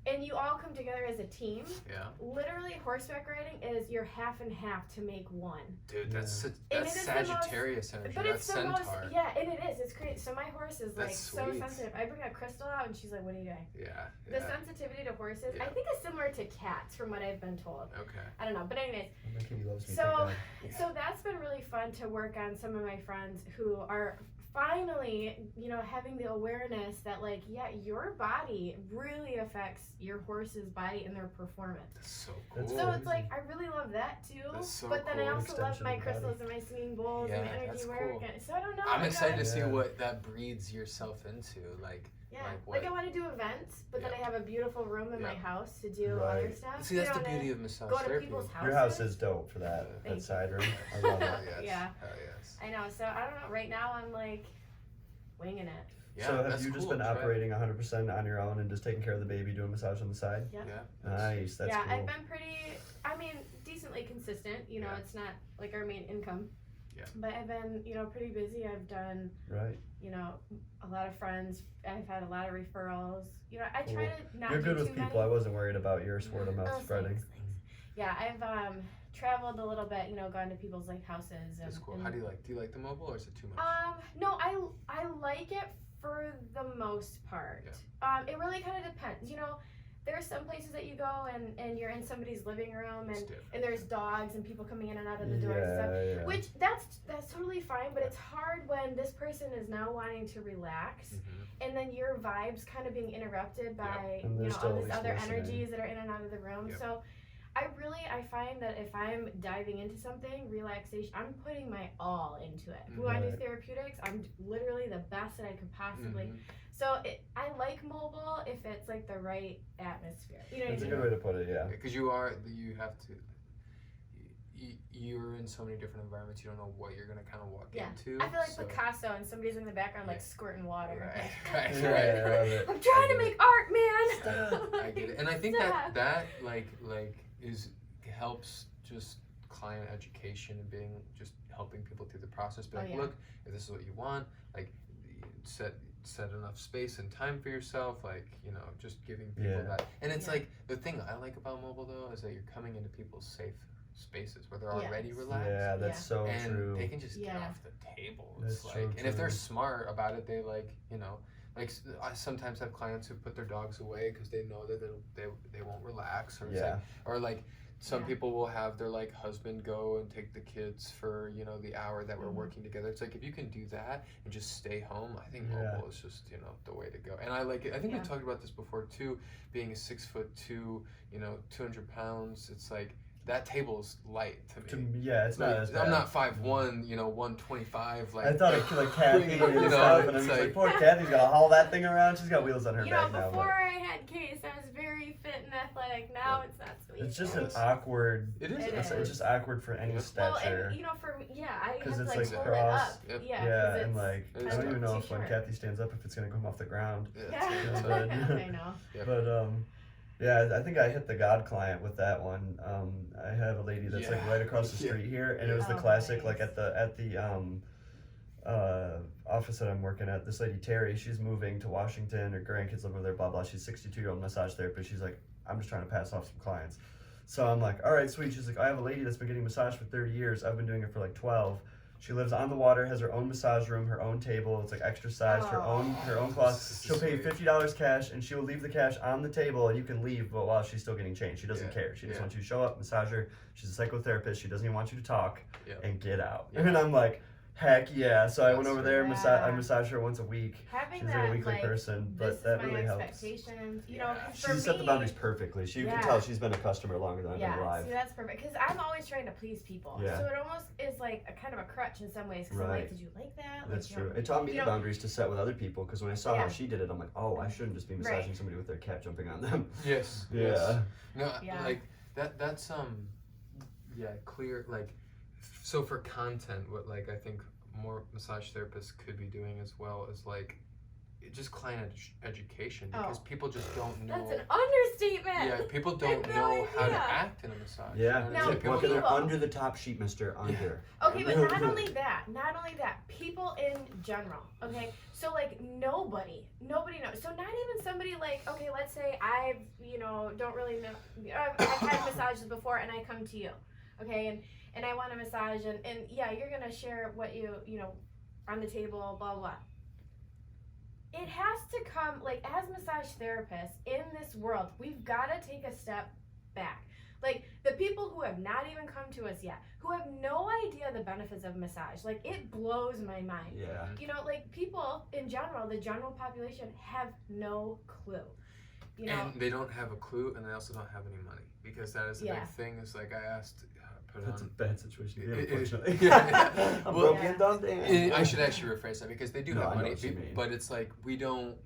and you all come together as a team. Yeah. Literally, horseback riding is you're half and half to make one. Dude, that's Yeah. And that's it is the most- Sagittarius energy. But That's it's the centaur. most, yeah, and it is. It's great. So my horse is like That's so sweet. sensitive. I bring a crystal out, and she's like, "What are you doing?" Yeah. The Yeah. sensitivity to horses, I Yeah. think, is similar to cats, from what I've been told. Okay. I don't know, but anyways, My kitty loves me. So- thank so that's been really fun to work on. Some of my friends who are finally, you know, having the awareness that, like, yeah, your body really affects your horse's body and their performance. That's so cool. That's So cool. it's like I really love that too. That's so but then I cool. also love Extension my of the body. crystals and my singing bowls and my Yeah, energy that's work. cool. And so I don't know. I'm like, excited I- to see Yeah. what that breeds yourself into. Like, Yeah, like like what? I want to do events, but then I Yeah. have a beautiful room in my Yeah. house to do other Right. stuff. See, that's you the know, and beauty I of massage Go to therapy. people's houses. Your house is dope for that. Thank That you. side room. I love Hell it. yes. Yeah. Hell yes. I know. So I don't know. Right now I'm like winging it. Yeah, So have that's you just cool. been Try it. operating 100% on your own and just taking care of the baby, doing massage on the side? Yeah. Yeah. Nice. That's yeah, cool. I've been pretty. I mean, decently consistent. You know, Yeah. it's not like our main income. Yeah. But I've been, you know, pretty busy. I've done, Right. you know, a lot of friends. I've had a lot of referrals. You know, I try to not You're do good too with people. many. I wasn't worried about your word of mouth Oh, spreading. thanks. Yeah, I've traveled a little bit. You know, gone to people's like houses. And, That's cool. and- How do you like? Do you like the mobile, or is it too much? No, I like it For the most part. It really kind of depends. You know, there are some places that you go and you're in somebody's living room and there's dogs and people coming in and out of the doors and stuff. Yeah. Which that's totally fine, but it's hard when this person is now wanting to relax and then your vibes kind of being interrupted by And you they're know still all at these least other listening. energies that are in and out of the room. So I find that if I'm diving into something, relaxation, I'm putting my all into it. If we want to do therapeutics, I'm literally the best that I could possibly. So I like mobile if it's like the right atmosphere. You know what I That's a mean? good way to put it, yeah. Because you're in so many different environments, you don't know what you're gonna kind of walk into. I feel like so. Picasso and somebody's in the background like squirting water. Right. Yeah, I'm trying to make art, man. I get it, and I think that like helps just client education and being just helping people through the process. Be like, look, if this is what you want, like set enough space and time for yourself, like, you know, just giving people that. And it's like the thing I like about mobile though is that you're coming into people's safe spaces where they're already relaxed. Yeah, that's so and true. they can just get off the table. It's That's like, so and if they're true. smart about it, they like, you know, like I sometimes have clients who put their dogs away because they know that they won't relax, or it's like, or like some people will have their like husband go and take the kids for, you know, the hour that we're working together. It's like if you can do that and just stay home, I think mobile is just, you know, the way to go. And I like it. I think we talked about this before too, being a 6'2", you know, 200 pounds. It's like that table's light to me. Yeah, it's like, not as bad. I'm not 5'1", you know, 125. Like I thought of like Kathy and you know, stuff, and I'm it's just like, like- poor Kathy's gotta haul that thing around. She's got wheels on her You know, back now. before I had Case, I was very fit and athletic. Now it's not so easy. It's just an awkward. It is. It's just awkward for any Well, stature. and you know, for me, I have Because to it's like like hold cross. it up. Yeah, 'cause and it's like It I is don't even too know if when short. Kathy stands up if it's gonna come off the ground. Yeah, But- I know. But yeah, I think I hit the God client with that one. I have a lady that's like right across the street here, and it was the classic like at the office that I'm working at. This lady Terry, she's moving to Washington. Her grandkids live over there. Blah blah. She's 62-year-old massage therapist. She's like, I'm just trying to pass off some clients. So I'm like, all right, sweet. She's like, I have a lady that's been getting massaged for 30 years. I've been doing it for like 12. She lives on the water, has her own massage room, her own table. It's like extra sized, her own cloth. She'll pay you $50 cash, and she will leave the cash on the table, and you can leave. But while she's still getting changed, she doesn't care. She just wants you to show up, massage her. She's a psychotherapist. She doesn't even want you to talk and get out. And I'm like, heck yeah! So I went over there. I massage her once a week. Having She's that, a weekly like, person, this but that is my really helps. expectations. You know, 'cause for She set the me- boundaries perfectly. She can tell she's been a customer longer than I've been alive. See, that's perfect. Because I'm always trying to please people. Yeah. So it almost is like a kind of a crutch in some ways. Because I'm like, did you like that? That's like, true. You know, It taught me you the know- boundaries to set with other people, because when I saw how she did it, I'm like, oh, I shouldn't just be massaging somebody with their cat jumping on them. Yes. Yeah. No, like that's clear, like, so for content, what like I think more massage therapists could be doing as well is like just client education, because people just don't know. That's an understatement. Yeah, people don't no know how to idea. act in a massage. Yeah. You know, Now, it's like people Look, they're people- under the top sheet, mister. Under. Okay, but not only that, people in general, okay? So, like, nobody knows. So, not even somebody like, okay, let's say I've, don't really know, I've had massages before and I come to you, okay? And I want a massage, and yeah, you're gonna share what you on the table, blah, blah. It has to come, like, as massage therapists in this world, we've gotta take a step back. Like, the people who have not even come to us yet, who have no idea the benefits of massage, like, it blows my mind. Yeah. You know, like, people in general, the general population, have no clue. You know? And they don't have a clue, and they also don't have any money, because that is the big thing. Is like I asked, That's a bad situation to be in, It- unfortunately. yeah. I'm Well, broke and dumb, damn. I should actually rephrase that, because they do No, have I know money, what you mean. but it's like we don't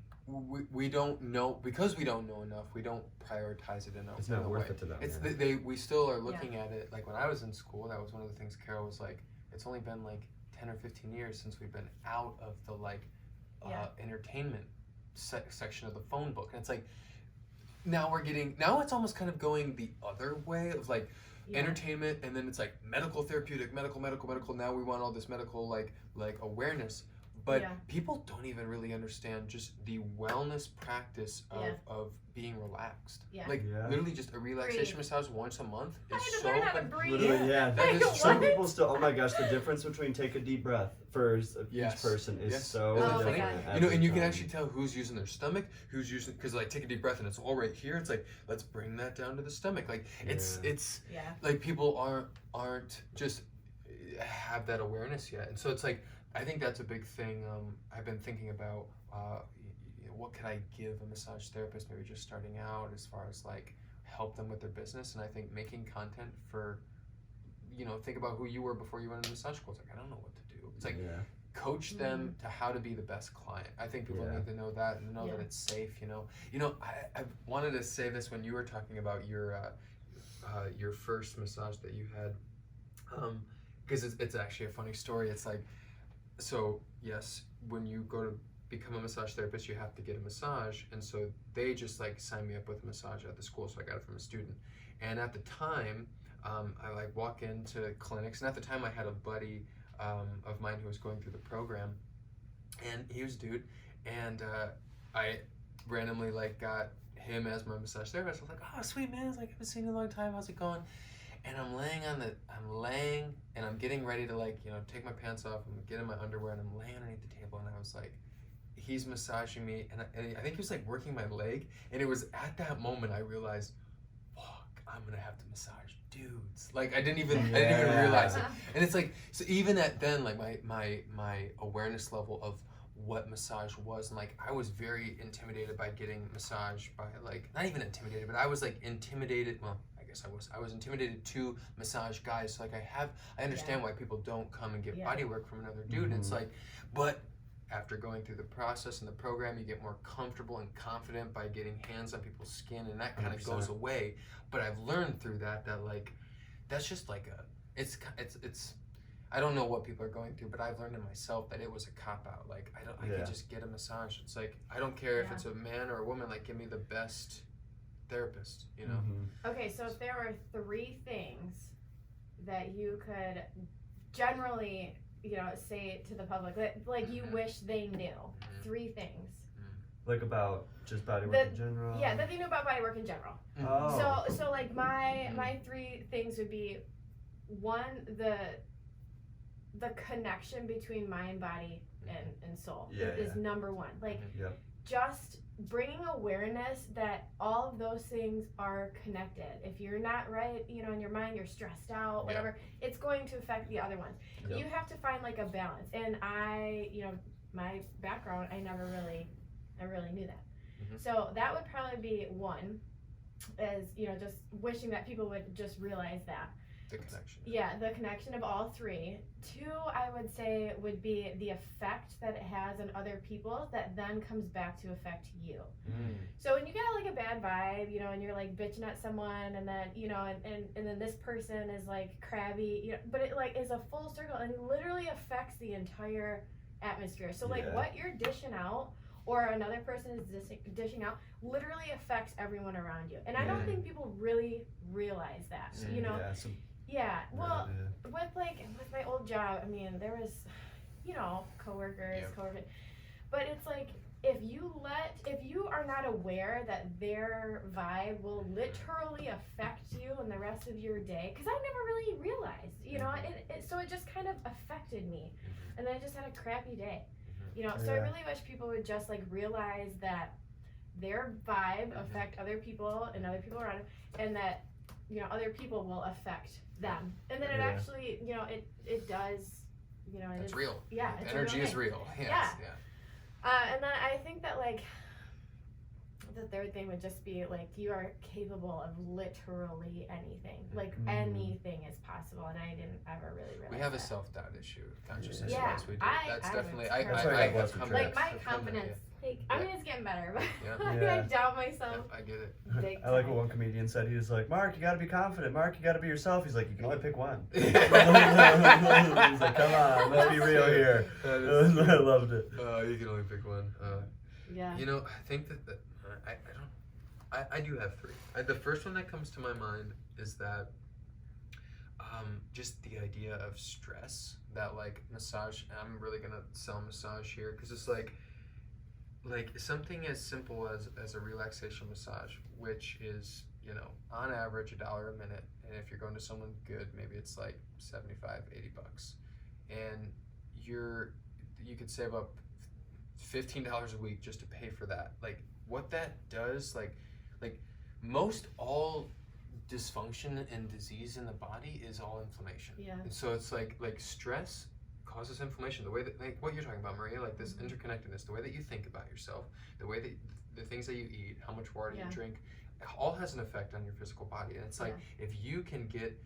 know, because we don't know enough. We don't prioritize it enough. It's not in a worth way. it to them. It's yeah. we still are looking at it like when I was in school. That was one of the things Carol was like. It's only been like 10 or 15 years since we've been out of the entertainment section of the phone book, and it's like now it's almost kind of going the other way of like. Entertainment, and then it's like medical, therapeutic, medical. Now we want all this medical like awareness, But Yeah. people don't even really understand just the wellness practice of, Yeah. of being relaxed. Yeah. Like Yeah. literally just a relaxation Breathe. massage once a month I is had to so learn how to ben- breathe. Literally, yeah. that is What? Some people still. Oh my gosh, the difference between take a deep breath for each Yes. person is Yes. so Isn't it Oh my different. God. You know, every and you can time. actually tell who's using their stomach, who's using, because like take a deep breath and it's all right here. It's like let's bring that down to the stomach. Like it's Yeah. Yeah. like people aren't just have that awareness yet, and so it's like I think that's a big thing. I've been thinking about what could I give a massage therapist maybe just starting out as far as like help them with their business, and I think making content for think about who you were before you went into massage school. It's like I don't know what to do. It's like Yeah. coach them to how to be the best client. I think people Yeah. need to know that and know Yeah. that it's safe. I wanted to say this when you were talking about your first massage that you had, because it's actually a funny story. It's like, so yes, when you go to become a massage therapist, you have to get a massage, and so they just like signed me up with a massage at the school, so I got it from a student. And at the time, I like walk into clinics, and at the time I had a buddy of mine who was going through the program, and he was a dude, and I randomly like got him as my massage therapist. I was like, oh sweet man, it's like I haven't seen you in a long time, how's it going? And I'm laying and I'm getting ready to take my pants off, I'm getting my underwear, and I'm laying underneath the table, and I was like, he's massaging me, and I think he was like working my leg, and it was at that moment I realized, fuck, I'm gonna have to massage dudes. Like I didn't even realize it. And it's like, so even at then, like my awareness level of what massage was, and like I was very intimidated by getting massaged by, like, not even intimidated, but I was like intimidated, well, I guess I was intimidated to massage guys. So like I understand why people don't come and get body work from another dude. It's like, but after going through the process and the program, you get more comfortable and confident by getting hands on people's skin, and that kind of 100%. goes away. But I've learned through that like that's just like it's I don't know what people are going through, but I've learned in myself that it was a cop out. Like I could just get a massage. It's like I don't care if it's a man or a woman. Like give me the best therapist. Okay, so if there were 3 things that you could generally, say to the public that like you wish they knew, 3 things. Like about just bodywork That- in general. Yeah, that they knew about bodywork in general. Oh. So like my 3 things would be, 1, the connection between mind, body, and soul is number 1. Like Yep. just bringing awareness that all of those things are connected. If you're not right, in your mind, you're stressed out, whatever, it's going to affect the other ones. Yep. You have to find like a balance. And my background, I never really knew that. So that would probably be 1, is, just wishing that people would just realize that. The connection. Yeah, the connection of all 3. 2, I would say, would be the effect that it has on other people that then comes back to affect you. So when you get like a bad vibe, and you're like bitching at someone, and then, and then this person is like crabby, but it like is a full circle and literally affects the entire atmosphere. So like what you're dishing out, or another person is dishing out, literally affects everyone around you. And I don't think people really realize that, well, with my old job, I mean, there was, coworkers, but it's like, if you are not aware that their vibe will literally affect you and the rest of your day, because I never really realized, so it just kind of affected me, and then I just had a crappy day, so I really wish people would just like realize that their vibe affect other people and other people around them, and that other people will affect them, and then it actually it does, It's real. Yeah, it's a energy real is thing. real. Yes, yeah. And then I think that like the 3rd thing would just be like, you are capable of literally anything. Like anything is possible, and I didn't ever really realize We have a that. self-doubt issue, consciousness Yeah, wise. We do. I That's would definitely. say That's why I I got have lots of come trips. Like my I've come to that, confidence. Like, I mean, it's getting better, but Yeah. I doubt myself. I get it. Big I like time. what one comedian said. He was like, Mark, you gotta be confident. Mark, you gotta be yourself. He's like, you can only pick one. He's like, come on, let's be real here. I loved it. You can only pick one. Yeah. I think that I do have 3. The first one that comes to my mind is that just the idea of stress that like massage. I'm really gonna sell massage here because it's like something as simple as a relaxation massage, which is, you know, on average $1 a minute, and if you're going to someone good, maybe it's like 75, 80 bucks, and you could save up $15 a week just to pay for that. Like what that does, like most all dysfunction and disease in the body is all inflammation. Yeah. And so it's like stress causes inflammation. The way that, like what you're talking about, Maria, like this interconnectedness, the way that you think about yourself, the way that the things that you eat, how much water you drink, all has an effect on your physical body. And it's like if you can get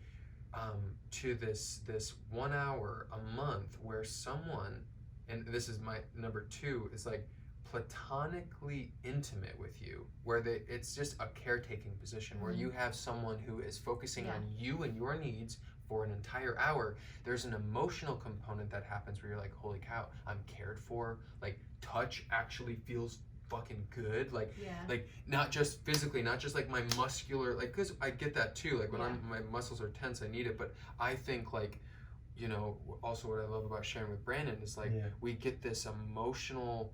to this 1 hour a month where someone, and this is my number 2, is like platonically intimate with you, where it's just a caretaking position, where you have someone who is focusing on you and your needs for an entire hour. There's an emotional component that happens where you're like, holy cow, I'm cared for. Like touch actually feels fucking good, like not just physically, not just like my muscular, like, because I get that too, like when my muscles are tense, I need it, but I think like, you know, also what I love about sharing with Brandon is like we get this emotional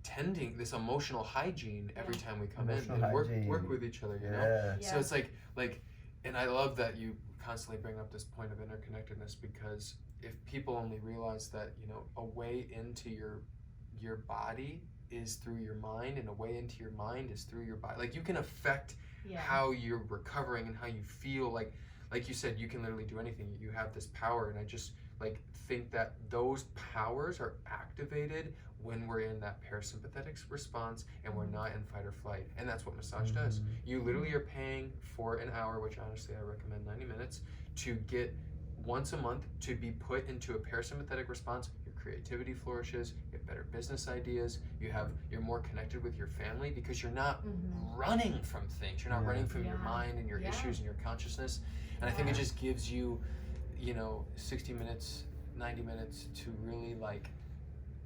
tending, this emotional hygiene every time we come in and work with each other, you know. So it's like and I love that you constantly bring up this point of interconnectedness, because if people only realize that, you know, a way into your body is through your mind, and a way into your mind is through your body. Like you can affect how you're recovering and how you feel. Like you said, you can literally do anything. You have this power, and I just like think that those powers are activated when we're in that parasympathetic response and we're not in fight or flight. And that's what massage does. You literally are paying for an hour, which honestly I recommend 90 minutes, to get once a month to be put into a parasympathetic response. Your creativity flourishes, you have better business ideas, you're more connected with your family because you're not running from things. You're not running from your mind and your issues and your consciousness. And I think it just gives you, you know, 60 minutes, 90 minutes to really like,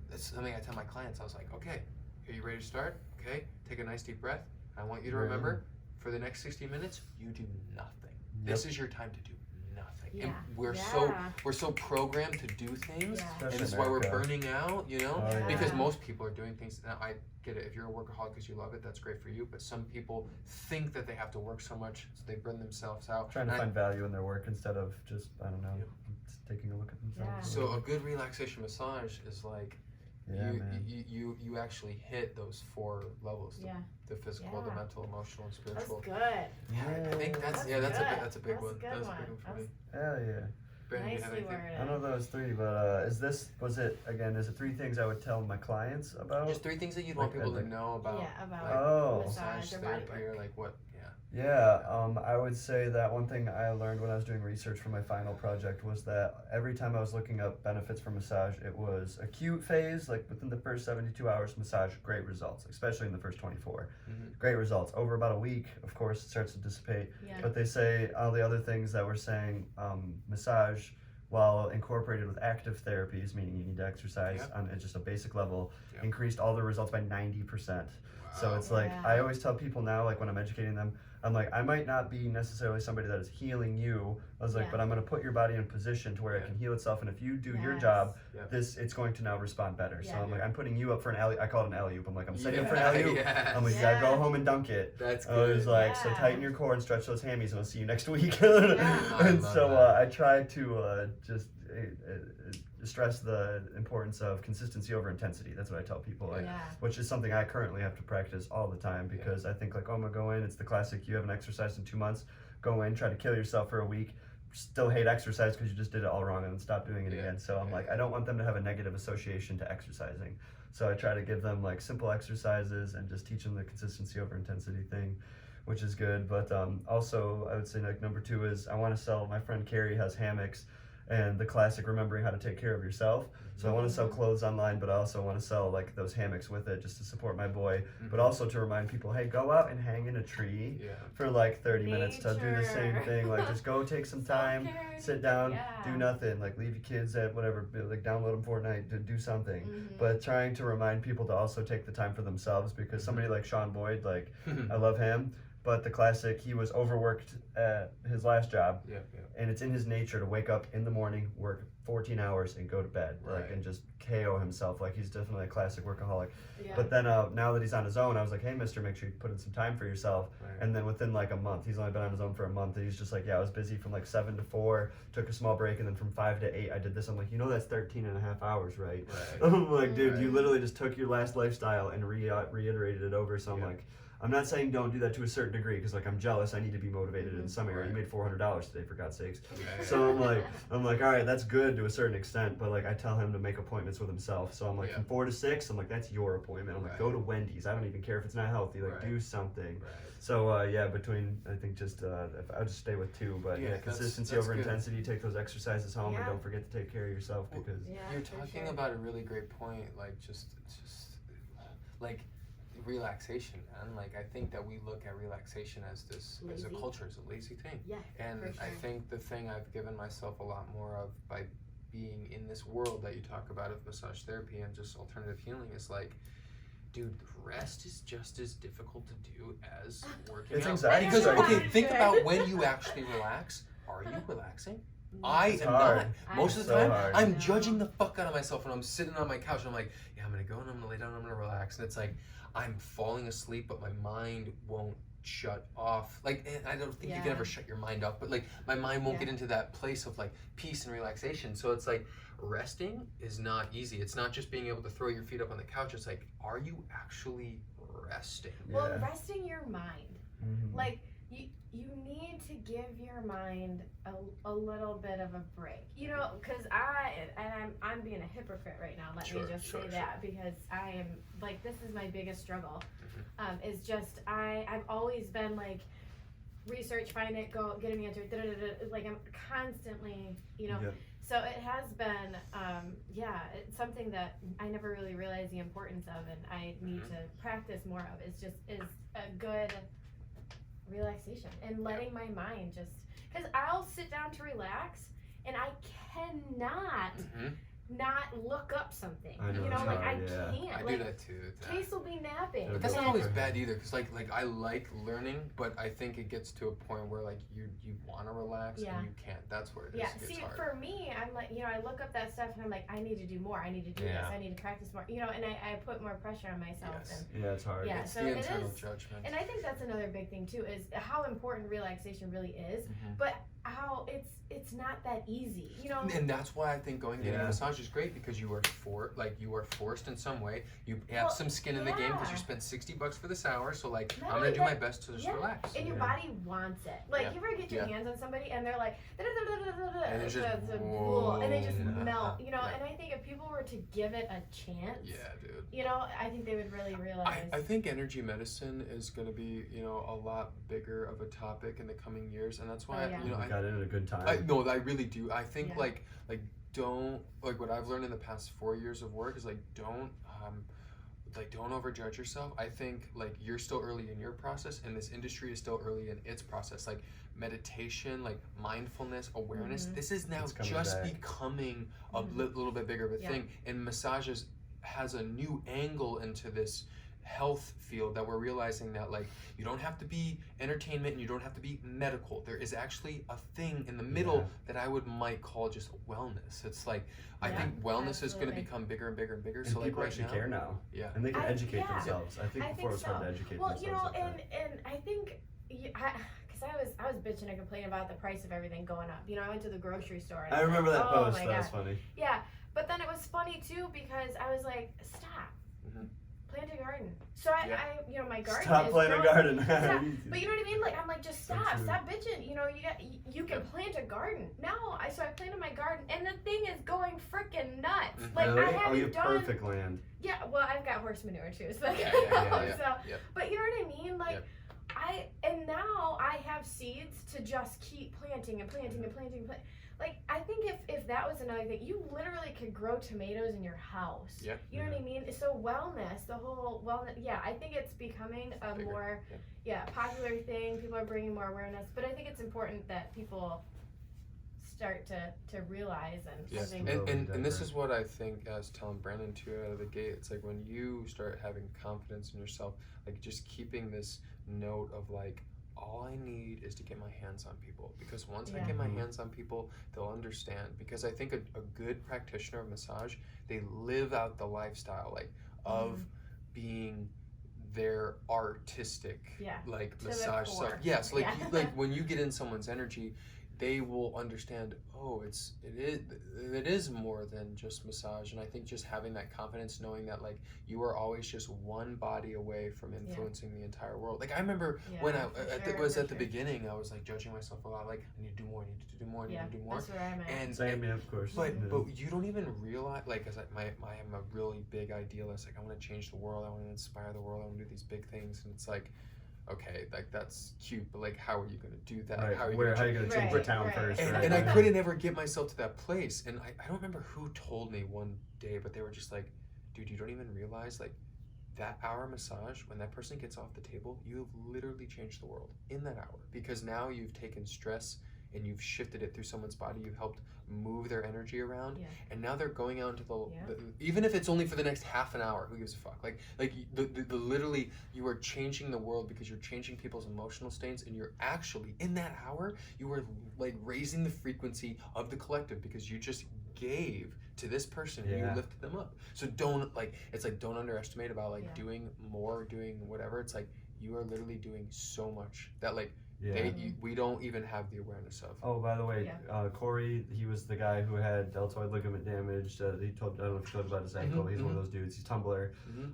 that's something I tell my clients. I was like, okay, are you ready to start? Okay, take a nice deep breath. I want you to remember, for the next 60 minutes, you do nothing. This is your time to do nothing. And we're so programmed to do things, and that's why we're burning out, you know? Because most people are doing things. Now I get it, if you're a workaholic because you love it, that's great for you, but some people think that they have to work so much, so they burn themselves out. Trying to find value in their work instead of just, I don't know, just taking a look at themselves. So a good relaxation massage is like, you actually hit those 4 levels: the physical, the mental, emotional, and spiritual. That's good. I think that's a big one. That's a big one for me. Hell yeah. Brandon, do you have Nicely anything? worded. I know those 3, but is it 3 things I would tell my clients about? Just 3 things that you'd want people to know about. Yeah, about like, massage or body therapy, or like what? I would say that one thing I learned when I was doing research for my final project was that every time I was looking up benefits for massage, it was acute phase, like within the first 72 hours, massage, great results, especially in the first 24. Great results. Over about a week, of course, it starts to dissipate. But they say all the other things that we're saying, massage, while incorporated with active therapies, meaning you need to exercise on just a basic level, increased all the results by 90%. So it's like, I always tell people now, like when I'm educating them, I'm like, I might not be necessarily somebody that is healing you. I was like, but I'm going to put your body in a position to where it can heal itself. And if you do your job, it's going to now respond better. So I'm like, I'm putting you up for an alley. I call it an alley-oop. I'm like, I'm setting up for an alley-oop. I'm like, you got to go home and dunk it. That's good. I was like, so tighten your core and stretch those hammies and I'll see you next week. And so I try to just stress the importance of consistency over intensity. That's what I tell people, like, which is something I currently have to practice all the time, because I think like, oh, I'm gonna go in, it's the classic, you haven't exercised in 2 months, go in, try to kill yourself for a week, still hate exercise because you just did it all wrong and then stop doing it again. So I'm like, I don't want them to have a negative association to exercising. So I try to give them like simple exercises and just teach them the consistency over intensity thing, which is good. But also I would say like number 2 is I want to sell, my friend Carrie has hammocks, and the classic remembering how to take care of yourself. So I want to sell clothes online, but I also want to sell like those hammocks with it just to support my boy, but also to remind people, hey, go out and hang in a tree for like 30 minutes to do the same thing. Like just go take some time, sit down, do nothing, like leave your kids at whatever, like download them Fortnite, to do something. But trying to remind people to also take the time for themselves, because somebody like Sean Boyd, like I love him, but the classic, he was overworked at his last job, Yeah. and it's in his nature to wake up in the morning, work 14 hours, and go to bed, like, Right. and just KO himself. Like, he's definitely a classic workaholic. Yeah. But then now that he's on his own, I was like, hey, mister, make sure you put in some time for yourself. Right. And then within like a month, he's only been on his own for a month, and he's just like, yeah, I was busy from like 7 to 4, took a small break, and then from 5 to 8, I did this. I'm like, that's 13 and a half hours, right? Right. I'm like, dude, you Right. literally just took your last lifestyle and reiterated it over. So I'm Yeah. like, I'm not saying don't do that to a certain degree, because like I'm jealous. I need to be motivated in some area. Right. You made $400 today, for God's sakes. Yeah. So I'm like, all right, that's good to a certain extent, but like I tell him to make appointments with himself. So I'm like, Yeah. from 4 to 6, I'm like, that's your appointment. I'm like, Right. go to Wendy's. I don't even care if it's not healthy. Like, Right. do something. Right. So between I think just if I would just stay with 2, but Yeah, yeah, that's- consistency that's over good. intensity. Take those exercises home, and Yeah. don't forget to take care of yourself, Well, because Yeah, You're for talking sure. about a really great point, like just like relaxation, man. Like I think that we look at relaxation as this as a Lazy. culture, as a lazy thing. Yeah, And for I sure. think the thing I've given myself a lot more of by being in this world that you talk about of massage therapy and just alternative healing is like, dude, rest is just as difficult to do as working It's out. anxiety Because starting. okay, think about when you actually relax. Are you relaxing? I It's am hard. not. Most of the So time, hard. I'm No. judging the fuck out of myself when I'm sitting on my couch and I'm like, yeah, I'm gonna go and I'm gonna lay down and I'm gonna relax. And it's like, I'm falling asleep, but my mind won't shut off. Like, and I don't think you can Yeah. ever shut your mind off, but like, my mind won't Yeah. get into that place of like peace and relaxation. So it's like, resting is not easy. It's not just being able to throw your feet up on the couch. It's like, are you actually resting? Well, Yeah. resting your mind. Mhm. Like, you need to give your mind a little bit of a break, you know, because I'm being a hypocrite right now. Let Sure, me just sure, say sure. that, because I am like, this is my biggest struggle. Mhm. Is just I've always been like, research, find it, go get an answer, like I'm constantly, you know. Yep. So it has been, it's something that I never really realized the importance of, and I need Mhm. to practice more of. Is a good relaxation and letting my mind just, because I'll sit down to relax and I cannot Mhm. not look up something. I know, You know, it's like hard, I yeah. can't. I do like that too. Case will be napping. Yeah, That's not and- always bad either, because like I like learning, but I think it gets to a point where like you want to relax Yeah. and you can't. That's where it is. Yeah, It gets see, hard. for me, I'm like, you know, I look up that stuff and I'm like, I need to do more. I need to do Yeah. this. I need to practice more. You know, and I put more pressure on myself. Yes. And Yeah, it's hard. Yeah, It's so the it internal is- judgment. and I think that's another big thing too, is how important relaxation really is, Mhm. but how it's not that easy. You know, And that's why I think getting a Yeah. massage is great, because you are forced in some way. You have Well, some skin in the game because you yeah. spent $60 for this hour. So like, Not I'm only gonna do my that- best to just yeah, relax. and your Yeah. body wants it. Like, Yeah. you ever get your Yeah. hands on somebody and they're like, And it's just, and they just whoa. melt. You know, Yeah. and I think if people were to give it a chance, Yeah, dude. you know, I think they would really realize. I think energy medicine is going to be, a lot bigger of a topic in the coming years, and that's why Oh, yeah. We got in at a good time. I really do. I think Yeah. like don't, like what I've learned in the past 4 years of work is like don't overjudge yourself. I think like you're still early in your process, and this industry is still early in its process. Like meditation, like mindfulness, awareness. Mhm. This is now It's coming just back. becoming a Mhm. little bit bigger of a Yeah. thing, and massages has a new angle into this health field that we're realizing that like you don't have to be entertainment and you don't have to be medical. There is actually a thing in the middle Yeah. that I might call just wellness. It's like I Yeah, think wellness is going to absolutely. become bigger and bigger and bigger. And So like people right actually now, care now, yeah. and they can educate yeah. themselves. I think I before think it was hard so. to educate Well, themselves. you know, like that. and I think, because I was bitching and complaining about the price of everything going up. You know, I went to the grocery store. And I remember that oh post. my That was God. funny. Yeah, but then it was funny too, because I was like, stop. Mhm. Plant a garden. So I, my garden Stop is playing a growing. garden. Yeah, but you know what I mean? Like, I'm like, just So stop, true. stop bitching. You know, you can plant a garden. No, so I planted my garden, and the thing is going freaking nuts. Mhm. Like, really? I Oh, haven't you have done. perfect land. Yeah, well, I've got horse manure too, so. Yeah. So, Yep. but you know what I mean? Like, Yep. and now I have seeds to just keep planting and planting and planting and planting. Like, I think if that was another thing, you literally could grow tomatoes in your house. Yeah. You know what I mean? So wellness, the whole wellness, yeah, I think it's becoming a Bigger, more, popular thing. People are bringing more awareness, but I think it's important that people start to realize and Yes, I think, and this is what I think, I was telling Brandon too out of the gate. It's like when you start having confidence in yourself, like just keeping this note of like all I need is to get my hands on people, because once I Yeah. get my hands on people, they'll understand. Because I think a good practitioner of massage, they live out the lifestyle like of being their artistic Yeah. like To the massage self. core. Yes, like Yeah. like when you get in someone's energy, they will understand, oh, it is more than just massage. And I think just having that confidence, knowing that like you are always just one body away from influencing the entire world. Like I remember when I at the beginning, I was like judging myself a lot, like I need to do more, I need to do more, I need to do more. That's where I'm at. And Same, yeah, of course. but Yeah. but you don't even realize, like, as I am a really big idealist. Like I want to change the world, I want to inspire the world, I want to do these big things, and it's like, okay, like that's cute, but like how are you gonna do that? Right. How are you How gonna you gonna Right, change the town right. first? and, right? and I couldn't ever get myself to that place. And I don't remember who told me one day, but they were just like, dude, you don't even realize, like, that hour massage, when that person gets off the table, you have literally changed the world in that hour. Because now you've taken stress and you've shifted it through someone's body, you've helped move their energy around, and now they're going out into the even if it's only for the next half an hour, who gives a fuck? Like the literally, you are changing the world because you're changing people's emotional states, and you're actually in that hour, you are like raising the frequency of the collective, because you just gave to this person and you lifted them up. So don't don't underestimate about like doing more, doing whatever. It's like you are literally doing so much that like we don't even have the awareness of. Oh, by the way, Corey, he was the guy who had deltoid ligament damage. I don't know if he told about his ankle. He's one of those dudes. He's Tumblr,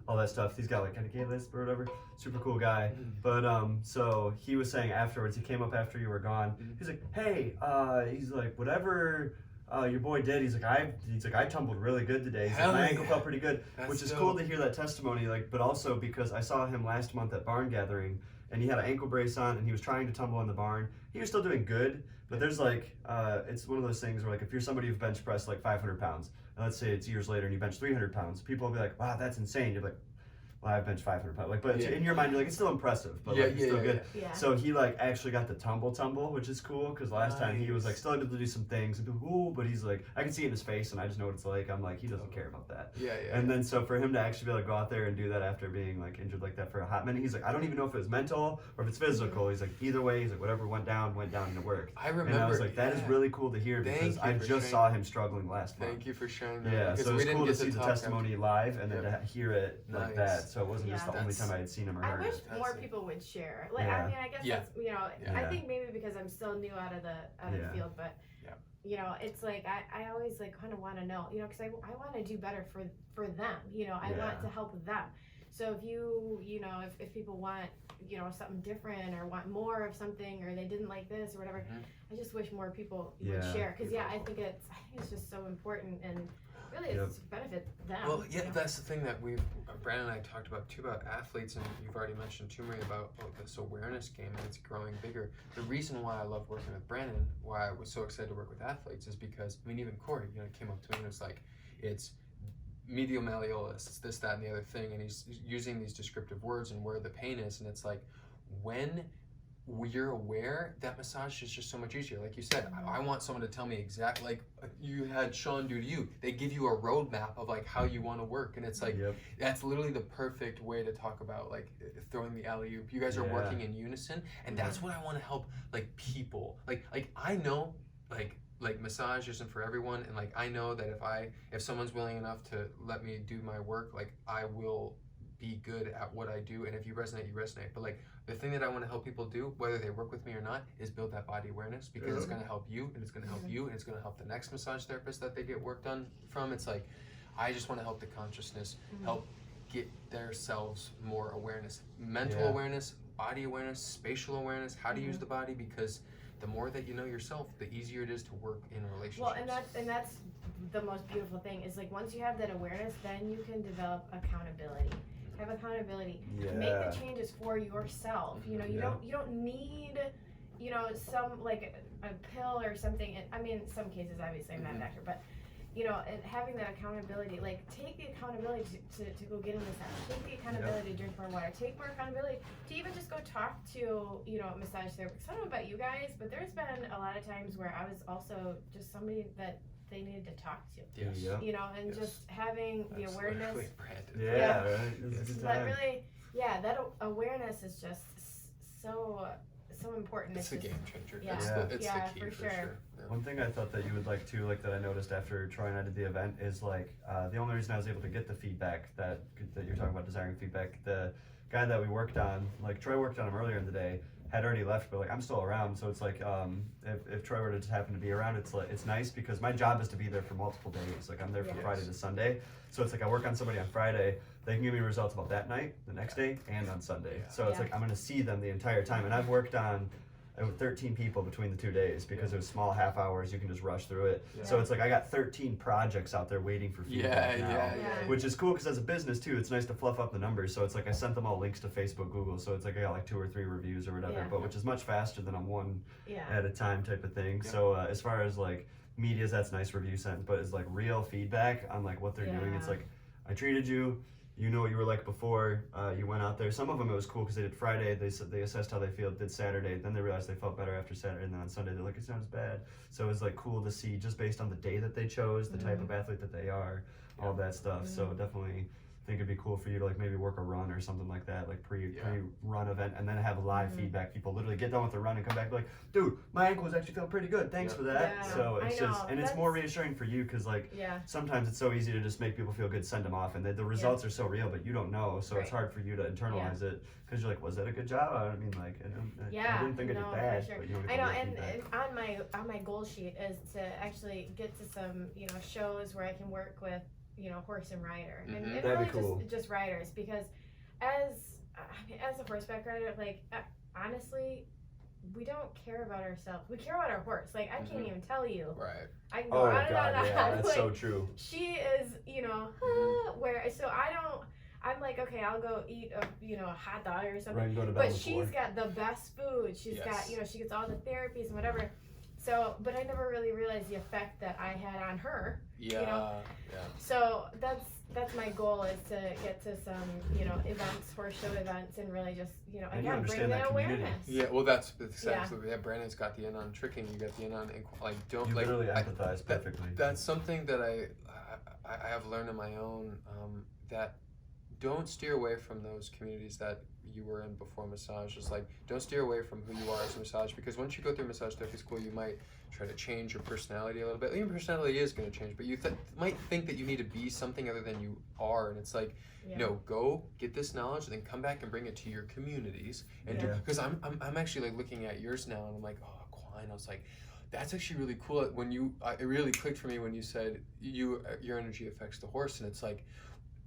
all that stuff. He's got like kind of gay lisp or whatever. Super cool guy. But so he was saying afterwards, he came up after you were gone. He's like, hey, he's like, whatever your boy did. He's like, I tumbled really good today. He's like, my ankle felt pretty good, which is cool to hear that testimony. Like, but also because I saw him last month at Barn Gathering. And he had an ankle brace on, and he was trying to tumble in the barn. He was still doing good, but there's like, it's one of those things where like, if you're somebody who's bench pressed like 500 pounds, and let's say it's years later and you bench 300 pounds, people will be like, wow, that's insane. You're like, well, I've benched 500 pounds. Like, but in your mind, you're like, it's still impressive, but like, it's still good. Yeah. So he like actually got the tumble, which is cool, because last time he was like still able to do some things, and but he's like, I can see it in his face, and I just know what it's like. I'm like, he doesn't care about that. And then so for him to actually be able to go out there and do that after being like injured like that for a hot minute, he's like, I don't even know if it was mental or if it's physical. He's like, either way, he's like, whatever went down, and it worked. I remember. And I was like, that is really cool to hear, because I just saw him struggling last month. Thank you for sharing that. Yeah, so it was cool to see the testimony live and then to hear it like that. So it wasn't just the only time I had seen him or heard I wish it. more people would share. Like, I mean, I guess that's, you know, I think maybe because I'm still new out of the field, but you know, it's like I always like kind of want to know, you know, because I want to do better for them. You know, I want to help them. So if you know, if people want, you know, something different or want more of something, or they didn't like this or whatever, I just wish more people would share. Because I think it's just so important, and really it's benefit them. Well, that's the thing that Brandon and I talked about too, about athletes, and you've already mentioned too, Marie, about this awareness game, and it's growing bigger. The reason why I love working with Brandon, why I was so excited to work with athletes, is because, I mean, even Corey, you know, came up to me and was like, it's medial malleolus, it's this, that, and the other thing, and he's using these descriptive words and where the pain is, and it's like, when you're aware, that massage is just so much easier. Like you said, I want someone to tell me exactly, like you had Sean do to you. They give you a roadmap of like how you want to work, and it's like that's literally the perfect way to talk about like throwing the alley-oop. You guys are working in unison, and that's what I want to help like people. Like I know like massage isn't for everyone, and like I know that if someone's willing enough to let me do my work, like I will be good at what I do, and if you resonate, you resonate. But like the thing that I want to help people do, whether they work with me or not, is build that body awareness, because it's going to help you, and it's going to help you, and it's going to help the next massage therapist that they get work done from. It's like, I just want to help the consciousness help get themselves more awareness, mental awareness, body awareness, spatial awareness, how to use the body, because the more that you know yourself, the easier it is to work in relationships. Well, and that's the most beautiful thing, is like once you have that awareness, then you can develop accountability. Have accountability. Make the changes for yourself. You know, you don't need, you know, some like a pill or something. And I mean, in some cases, obviously, I'm not a doctor, but you know, and having that accountability, like take the accountability to go get in the sauna. Take the accountability to drink more water. Take more accountability to even just go talk to, you know, a massage therapist. I don't know about you guys, but there's been a lot of times where I was also just somebody that they needed to talk to. You know, and just having the awareness. Right. But really, that awareness is just so so important. It's a just- game changer. Yeah. It's Yeah, the key for for sure. sure. Yeah. One thing I thought that you would like too, like that I noticed after Troy and I did the event, is like the only reason I was able to get the feedback that you're talking about, desiring feedback. The guy that we worked on, like Troy worked on him earlier in the day, had already left, but like I'm still around. So it's like if Troy were to just happen to be around, it's nice because my job is to be there for multiple days. Like I'm there from Yes. Friday to Sunday. So it's like I work on somebody on Friday. They can give me results about that night, the next day, and on Sunday. Yeah. So it's Yeah. like I'm gonna see them the entire time, and I've worked on 13 people between the 2 days because it was small half hours. You can just rush through it. Yeah. So it's like I got 13 projects out there waiting for feedback now, Yeah. which is cool because as a business too, it's nice to fluff up the numbers. So it's like I sent them all links to Facebook, Google. So it's like I got like 2 or 3 reviews or whatever, Yeah. but which is much faster than on one Yeah. at a time type of thing. Yeah. So as far as like medias, that's nice review sent, but it's like real feedback on like what they're doing. It's Yeah. like I treated you. You know what you were like before. You went out there. Some of them it was cool because they did Friday. They said they assessed how they feel. Did Saturday. Then they realized they felt better after Saturday. And then on Sunday they're like, it sounds bad. So it was like cool to see just based on the day that they chose, the type of athlete that they are, all that stuff. So definitely think it'd be cool for you to like maybe work a run or something like that, like pre-run event, and then have live feedback. People literally get done with the run and come back and be like, dude, my ankle was actually feeling pretty good. Thanks Yeah. for that. Yeah. So it's I just, know. and it's more That's- reassuring for you because like Yeah. sometimes it's so easy to just make people feel good, send them off, and the results are so real, but you don't know, so it's Right. hard for you to internalize it because you're like, was that a good job? I mean, like, I Yeah, didn't think I no, did for bad, sure. but you don't get I the know, real and, feedback. and on my goal sheet is to actually get to some shows where I can work with horse and rider, and Mhm. and That'd really be cool. just riders, because as a horseback rider, like honestly, we don't care about ourselves. We care about our horse. Like I can't Mhm. even tell you. Right. I can go Oh on and god, on and yeah, on. that's like, so true. she is, where so I don't. I'm like, okay, I'll go eat a hot dog or something. Right, and go to bed But on the floor. she's got the best food. She's Yes. got, she gets all the therapies and whatever. So, but I never really realized the effect that I had on her. Yeah. So that's my goal, is to get to some, events, horse show events, and really just, And you again, bring understand the that community. awareness. Yeah. Well, that's exactly. Yeah. Brandon's got the in on tricking. You got the in on like don't You like. literally I- empathize perfectly. That's something that I have learned on my own, that don't steer away from those communities that you were in before massage. Just like don't steer away from who you are as a massage, because once you go through massage therapy school, you might try to change your personality a little bit. Your personality is going to change, but you might think that you need to be something other than you are, and it's like, Yeah. no, go get this knowledge and then come back and bring it to your communities. And Yeah. because I'm actually like looking at yours now, and I'm like, oh, equine. I was like, that's actually really cool. When it really clicked for me when you said your energy affects the horse, and it's like,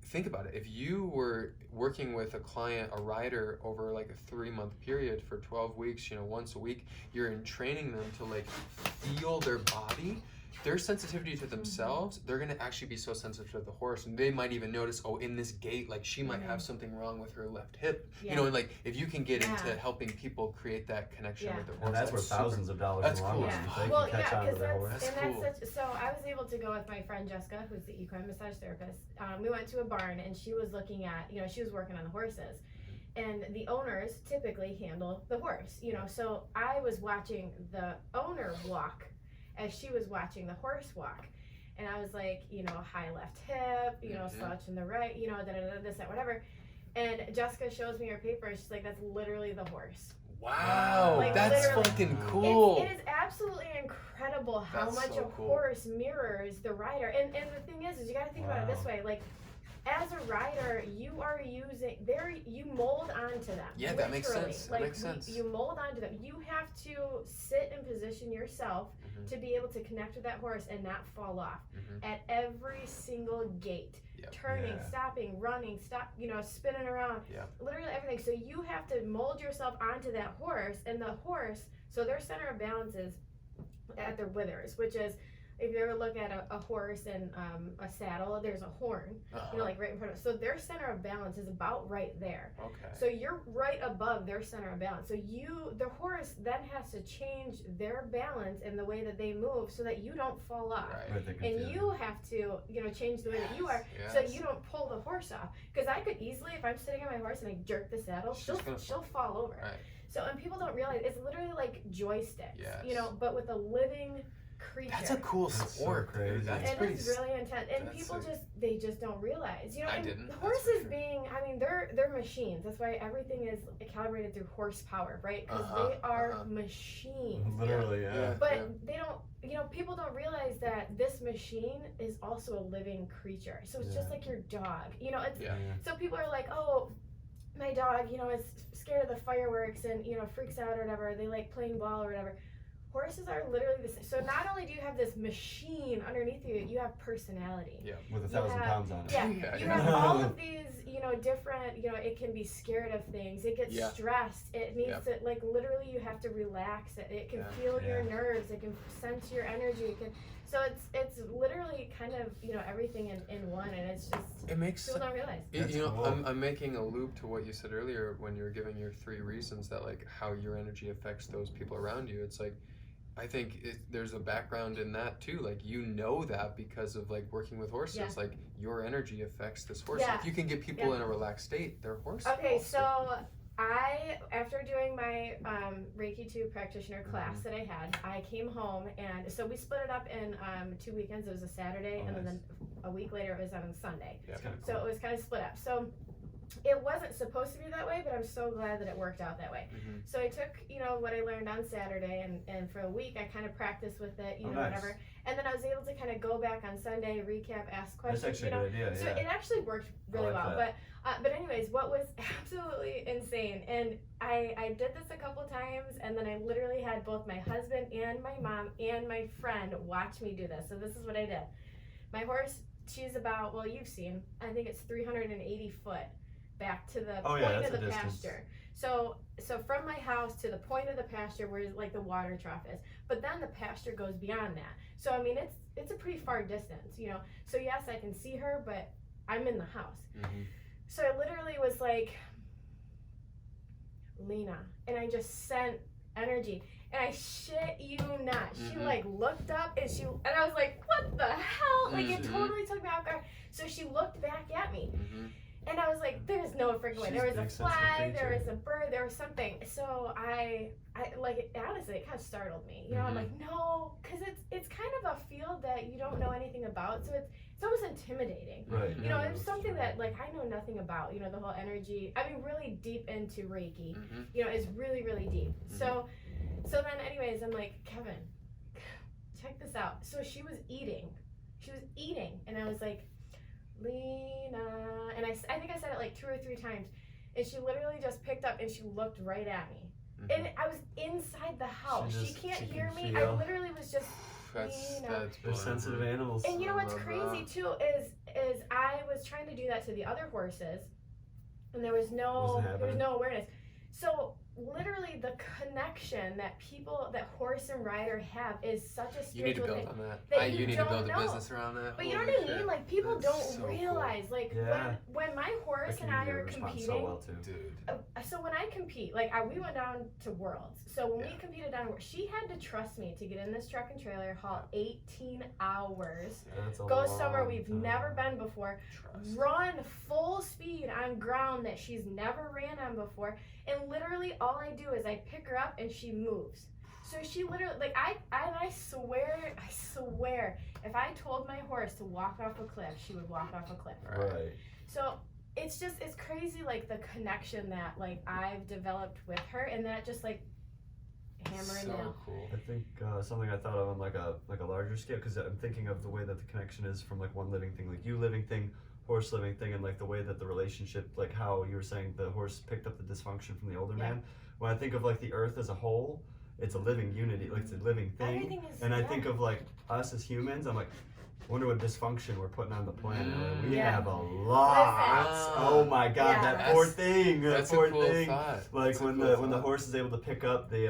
think about it. If you were working with a client, a rider, over like a 3-month period for 12 weeks, once a week, you're in training them to like feel their body, their sensitivity to themselves, they're going to actually be so sensitive to the horse, and they might even notice, oh, in this gait, like she might have something wrong with her left hip. Yeah. And like if you can get into Yeah. helping people create that connection Yeah. with their horse, And that's worth super- thousands of dollars That's in the long cool. run. Yeah. If they Well, can catch yeah, on to because their horse. That's and cool. that's such. So I was able to go with my friend Jessica, who's the equine massage therapist. We went to a barn, and she was looking at, she was working on the horses, and the owners typically handle the horse. So I was watching the owner walk as she was watching the horse walk, and I was like, high left hip, Mhm. slouch in the right, this, that, whatever. And Jessica shows me her paper, and she's like, that's literally the horse. Wow, Like, that's literally. fucking cool. It is absolutely incredible how That's much so a cool. horse mirrors the rider. And the thing is you got to think about it this way. Like, as a rider, you are you mold onto them. Yeah, that makes literally. sense. That Like, makes sense. You mold onto them. You have to sit and position yourself Mhm. to be able to connect with that horse and not fall off Mhm. at every single gate. Yep. Turning, Yeah. stopping, running, spinning around. Yep. Literally everything. So you have to mold yourself onto that horse, and the horse, so their center of balance is at their withers, which is, if you ever look at a horse and a saddle, there's a horn, Uh-huh. like right in front of. So their center of balance is about right there. Okay. So you're right above their center of balance. So the horse then has to change their balance in the way that they move so that you don't fall off. Right. Right, they can And feel you it. have to, change the way that you are, so Yes. you don't pull the horse off. Because I could easily, if I'm sitting on my horse and I jerk the saddle, She's gonna she'll fall over. Right. So, and people don't realize it's literally like joysticks, Yes. but with a living creature. That's a cool That's so sport, dude. crazy. That's It pretty. is really intense, and that's people sick. just don't realize. You know, I and didn't, that's for horses sure. being, I mean, they're machines. That's why everything is calibrated through horsepower, right? Because they are machines. Literally, yeah. But they don't, you know, people don't realize that this machine is also a living creature. So it's just Yeah. like your dog. You know, it's Yeah. so people are like, oh, my dog, you know, is scared of the fireworks and, you know, freaks out or whatever. They like playing ball or whatever. Horses are literally the same. So not only do you have this machine underneath you, you have personality. With a You 1,000 have- pounds on it. Yeah, Yeah, you yeah. have all of these, you know, different, you know, it can be scared of things. It gets Yeah. stressed. It needs Yeah. to, like, literally you have to relax it. It can Yeah. feel your Yeah. nerves. It can sense your energy. It can, so it's literally kind of, you know, everything in one, and it's just, It makes people don't realize. That's you know, cool. I'm making a loop to what you said earlier when you were giving your 3 reasons that like how your energy affects those people around you. It's like I think there's a background in that too. Like you know that because of like working with horses. Yeah. Like your energy affects this horse. Yeah. If you can get people in a relaxed state, their horse. Okay, also- so I, after doing my Reiki 2 practitioner class that I had, I came home, and so we split it up in 2 weekends. It was a Saturday, Oh, and then nice. a week later it was on a Sunday. Yeah. It's kind of So cool. it was kind of split up. So it wasn't supposed to be that way, but I'm so glad that it worked out that way. Mhm. So I took, you know, what I learned on Saturday, and for a week I kind of practiced with it, you Oh, know, nice. whatever. And then I was able to kind of go back on Sunday, recap, ask questions, That's actually you know. a good idea, So yeah. it actually worked really like well. that. But anyways, what was absolutely insane, and I did this a couple times, and then I literally had both my husband and my mom and my friend watch me do this. So this is what I did. My horse, she's about, well, you've seen, I think it's 380 foot back to the Oh, yeah, point that's of the a distance. pasture. So from my house to the point of the pasture where like the water trough is, but then the pasture goes beyond that. So I mean it's a pretty far distance, you know. So yes, I can see her, but I'm in the house. Mhm. So I literally was like, Lena, and I just sent energy, and I shit you not, she Mhm. like looked up and I was like, what the hell? Like it Mhm. totally took me off guard. So she looked back at me. Mhm. And I was like, there's no freaking way. She's There a was a big, sensitive fly, there creature. was a bird, there was something. So I like, honestly, it kind of startled me. You know, I'm Mhm. like, no, because it's kind of a field that you don't know anything about. So it's almost intimidating. Right. You know, yeah, it's that's something true. that like I know nothing about. You know, the whole energy. I mean, really deep into Reiki. Mhm. You know, is really really deep. Mm-hmm. So then, anyways, I'm like, Kevin, check this out. So she was eating, and I was like, Lena, and I think I said it like 2 or 3 times, and she literally just picked up and she looked right at me, Mhm. and I was inside the house. She can't she hear can me. I feel. literally was just. That's You know. that's They're sensitive brilliant. animals. And you know I what's love crazy that. too is I was trying to do that to the other horses, and there was no Wasn't happening. awareness. So literally the connection that horse and rider have is such a You need to spiritual build thing. on that. that You you need to don't build a know. business around that. But you know Holy what I shit. mean? Like people That's don't so cool. realize like Yeah. when my horse I and can I hear are it respond competing. so well too. Dude. So when I compete, like we went down to Worlds. So when we Yeah. competed down, she had to trust me to get in this truck and trailer, haul 18 hours. That's a Go somewhere long we've time. never been before, Trust. run full speed on ground that she's never ran on before, and literally all I do is I pick her up and she moves. So she literally, like I swear, if I told my horse to walk off a cliff, she would walk off a cliff. Right. So it's crazy, like the connection that like I've developed with her, and that just like hammer and So nail. cool. I think something I thought of on like a larger scale, because I'm thinking of the way that the connection is from like one living thing, like you living thing, horse living thing, and like the way that the relationship, like how you were saying the horse picked up the dysfunction from the older Yeah. man. When I think of like the earth as a whole, it's a living unity, like it's a living thing. Everything is. And I yeah. think of like us as humans, I'm like, wonder what dysfunction we're putting on the planet. Like, we Yeah. have a lot. Listen. Oh my God, Yeah. that poor That's- thing. That That's a poor cool thing. thought. Like That's a when cool the thought. horse is able to pick up the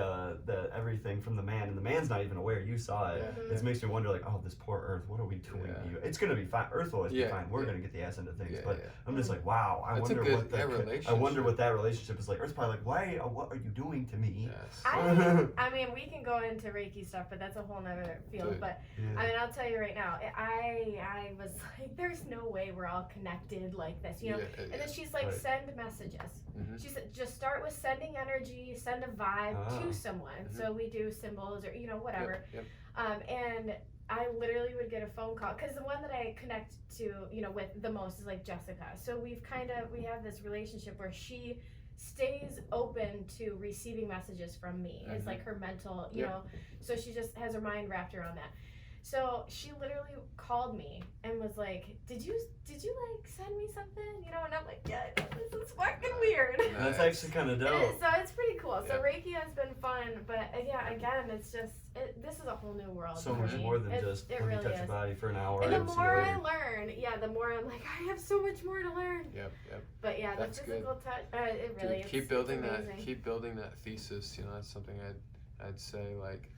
everything from the man, and the man's not even aware you saw it. Yeah. It makes me wonder, like, oh, this poor Earth. What are we doing Yeah. to you? It's gonna be fine. Earth will always be Yeah, fine. We're yeah. gonna get the ass into things. Yeah, but yeah. I'm just like, wow. I That's a wonder good- what that I wonder relationship. what that relationship is like. Earth's probably like, why? What are you doing to me? Yes. I mean, we can go into Reiki stuff, but that's a whole nother field. Dude. But Yeah. I mean, I'll tell you right now, I was like, there's no way we're all connected like this, you know. And then she's like, Right. send messages. Mhm. She said, just start with sending energy, send a vibe Ah. to someone. So we do symbols or, you know, whatever. Yep. And I literally would get a phone call because the one that I connect to, you know, with the most is like Jessica. So we have this relationship where she stays open to receiving messages from me. It's like her mental, you Yep. know, so she just has her mind wrapped around that. So she literally called me and was like, did you like send me something? You know, and I'm like, yeah, this is fucking weird. That's actually kind of dope. So it's pretty cool. So Yeah. Reiki has been fun, but yeah, again, it's just this is a whole new world. So for much me. more than it just it let me really touch is. your body for an hour. And the and see you more I later. learn, the more I'm like, I have so much more to learn. Yep. But yeah, That's the good. physical touch, it really Dude, is. keep building it's that. amazing. Keep building that thesis. You know, that's something I'd say like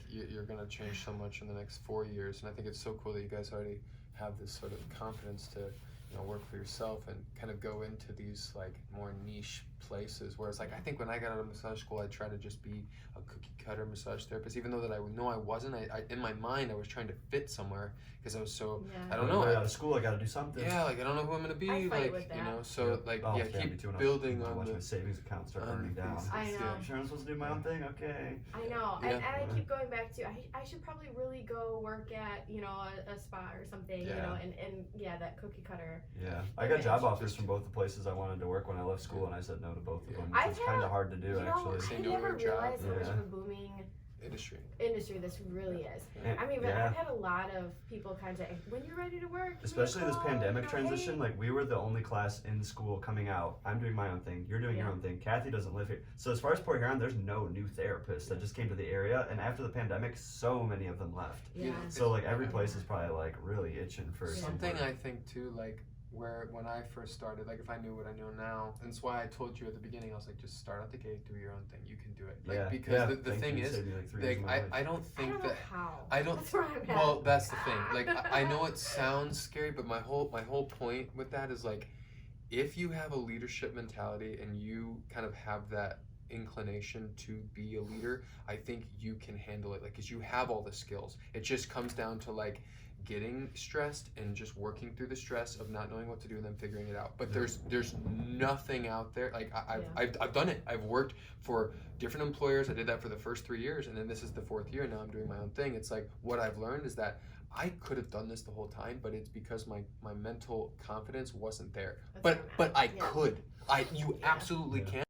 you're gonna change so much in the next 4 years, and I think it's so cool that you guys already have this sort of confidence to, you know, work for yourself and kind of go into these like more niche places. Whereas like I think when I got out of massage school, I tried to just be a cookie cutter massage therapist, even though that I know I wasn't. I in my mind I was trying to fit somewhere because I was so Yeah. I don't know. Right out of school, I got to do something. Yeah, like I don't know who I'm gonna be. I fight Like with that. you know, so like Oh, yeah, me keep too. When building I on watch the. my savings account start on burning the down. thesis, I yeah. know. Sure, I'm supposed to do my own thing. Okay. I know, Yeah. and I keep going back to I should probably really go work at, you know, a spa or something, you Yeah. know, and yeah, that cookie cutter. Yeah, I got job Okay. offers from both the places I wanted to work when I left school, and I said no to both of them. I've Which is kind had- of hard to do, You know, actually. Say I no to never a job. realized how much of Yeah. a booming Industry. industry this really is. And- I mean, but yeah. I've had a lot of people contact when you're ready to work. give me a Especially this call, pandemic you know, transition, hey. like we were the only class in school coming out. I'm doing my own thing. You're doing your Yeah. own thing. Kathy doesn't live here. So as far as Port Huron, there's no new therapists that just came to the area. And after the pandemic, so many of them left. Yeah. So like every place is probably like really itching for Yeah. Something somewhere. I think too, like where when I first started, like if I knew what I know now, and that's why I told you at the beginning, I was like, just start out the gate, do your own thing, you can do it. Like Yeah. because Yeah. the Thank thing you. is, Saved me, like, 3 years of like my life. I don't I think don't know that how. I don't- That's where I'm at. well, that's the thing. Like I know it sounds scary, but my whole point with that is like, if you have a leadership mentality and you kind of have that inclination to be a leader, I think you can handle it. Like, cause you have all the skills. It just comes down to like getting stressed and just working through the stress of not knowing what to do and then figuring it out. But there's nothing out there. Like I've done it. I've worked for different employers. I did that for the first 3 years, and then this is the 4th year. Now I'm doing my own thing. It's like what I've learned is that I could have done this the whole time, but it's because my mental confidence wasn't there. That's where I'm But at. I Yeah. could. You absolutely Yeah. can.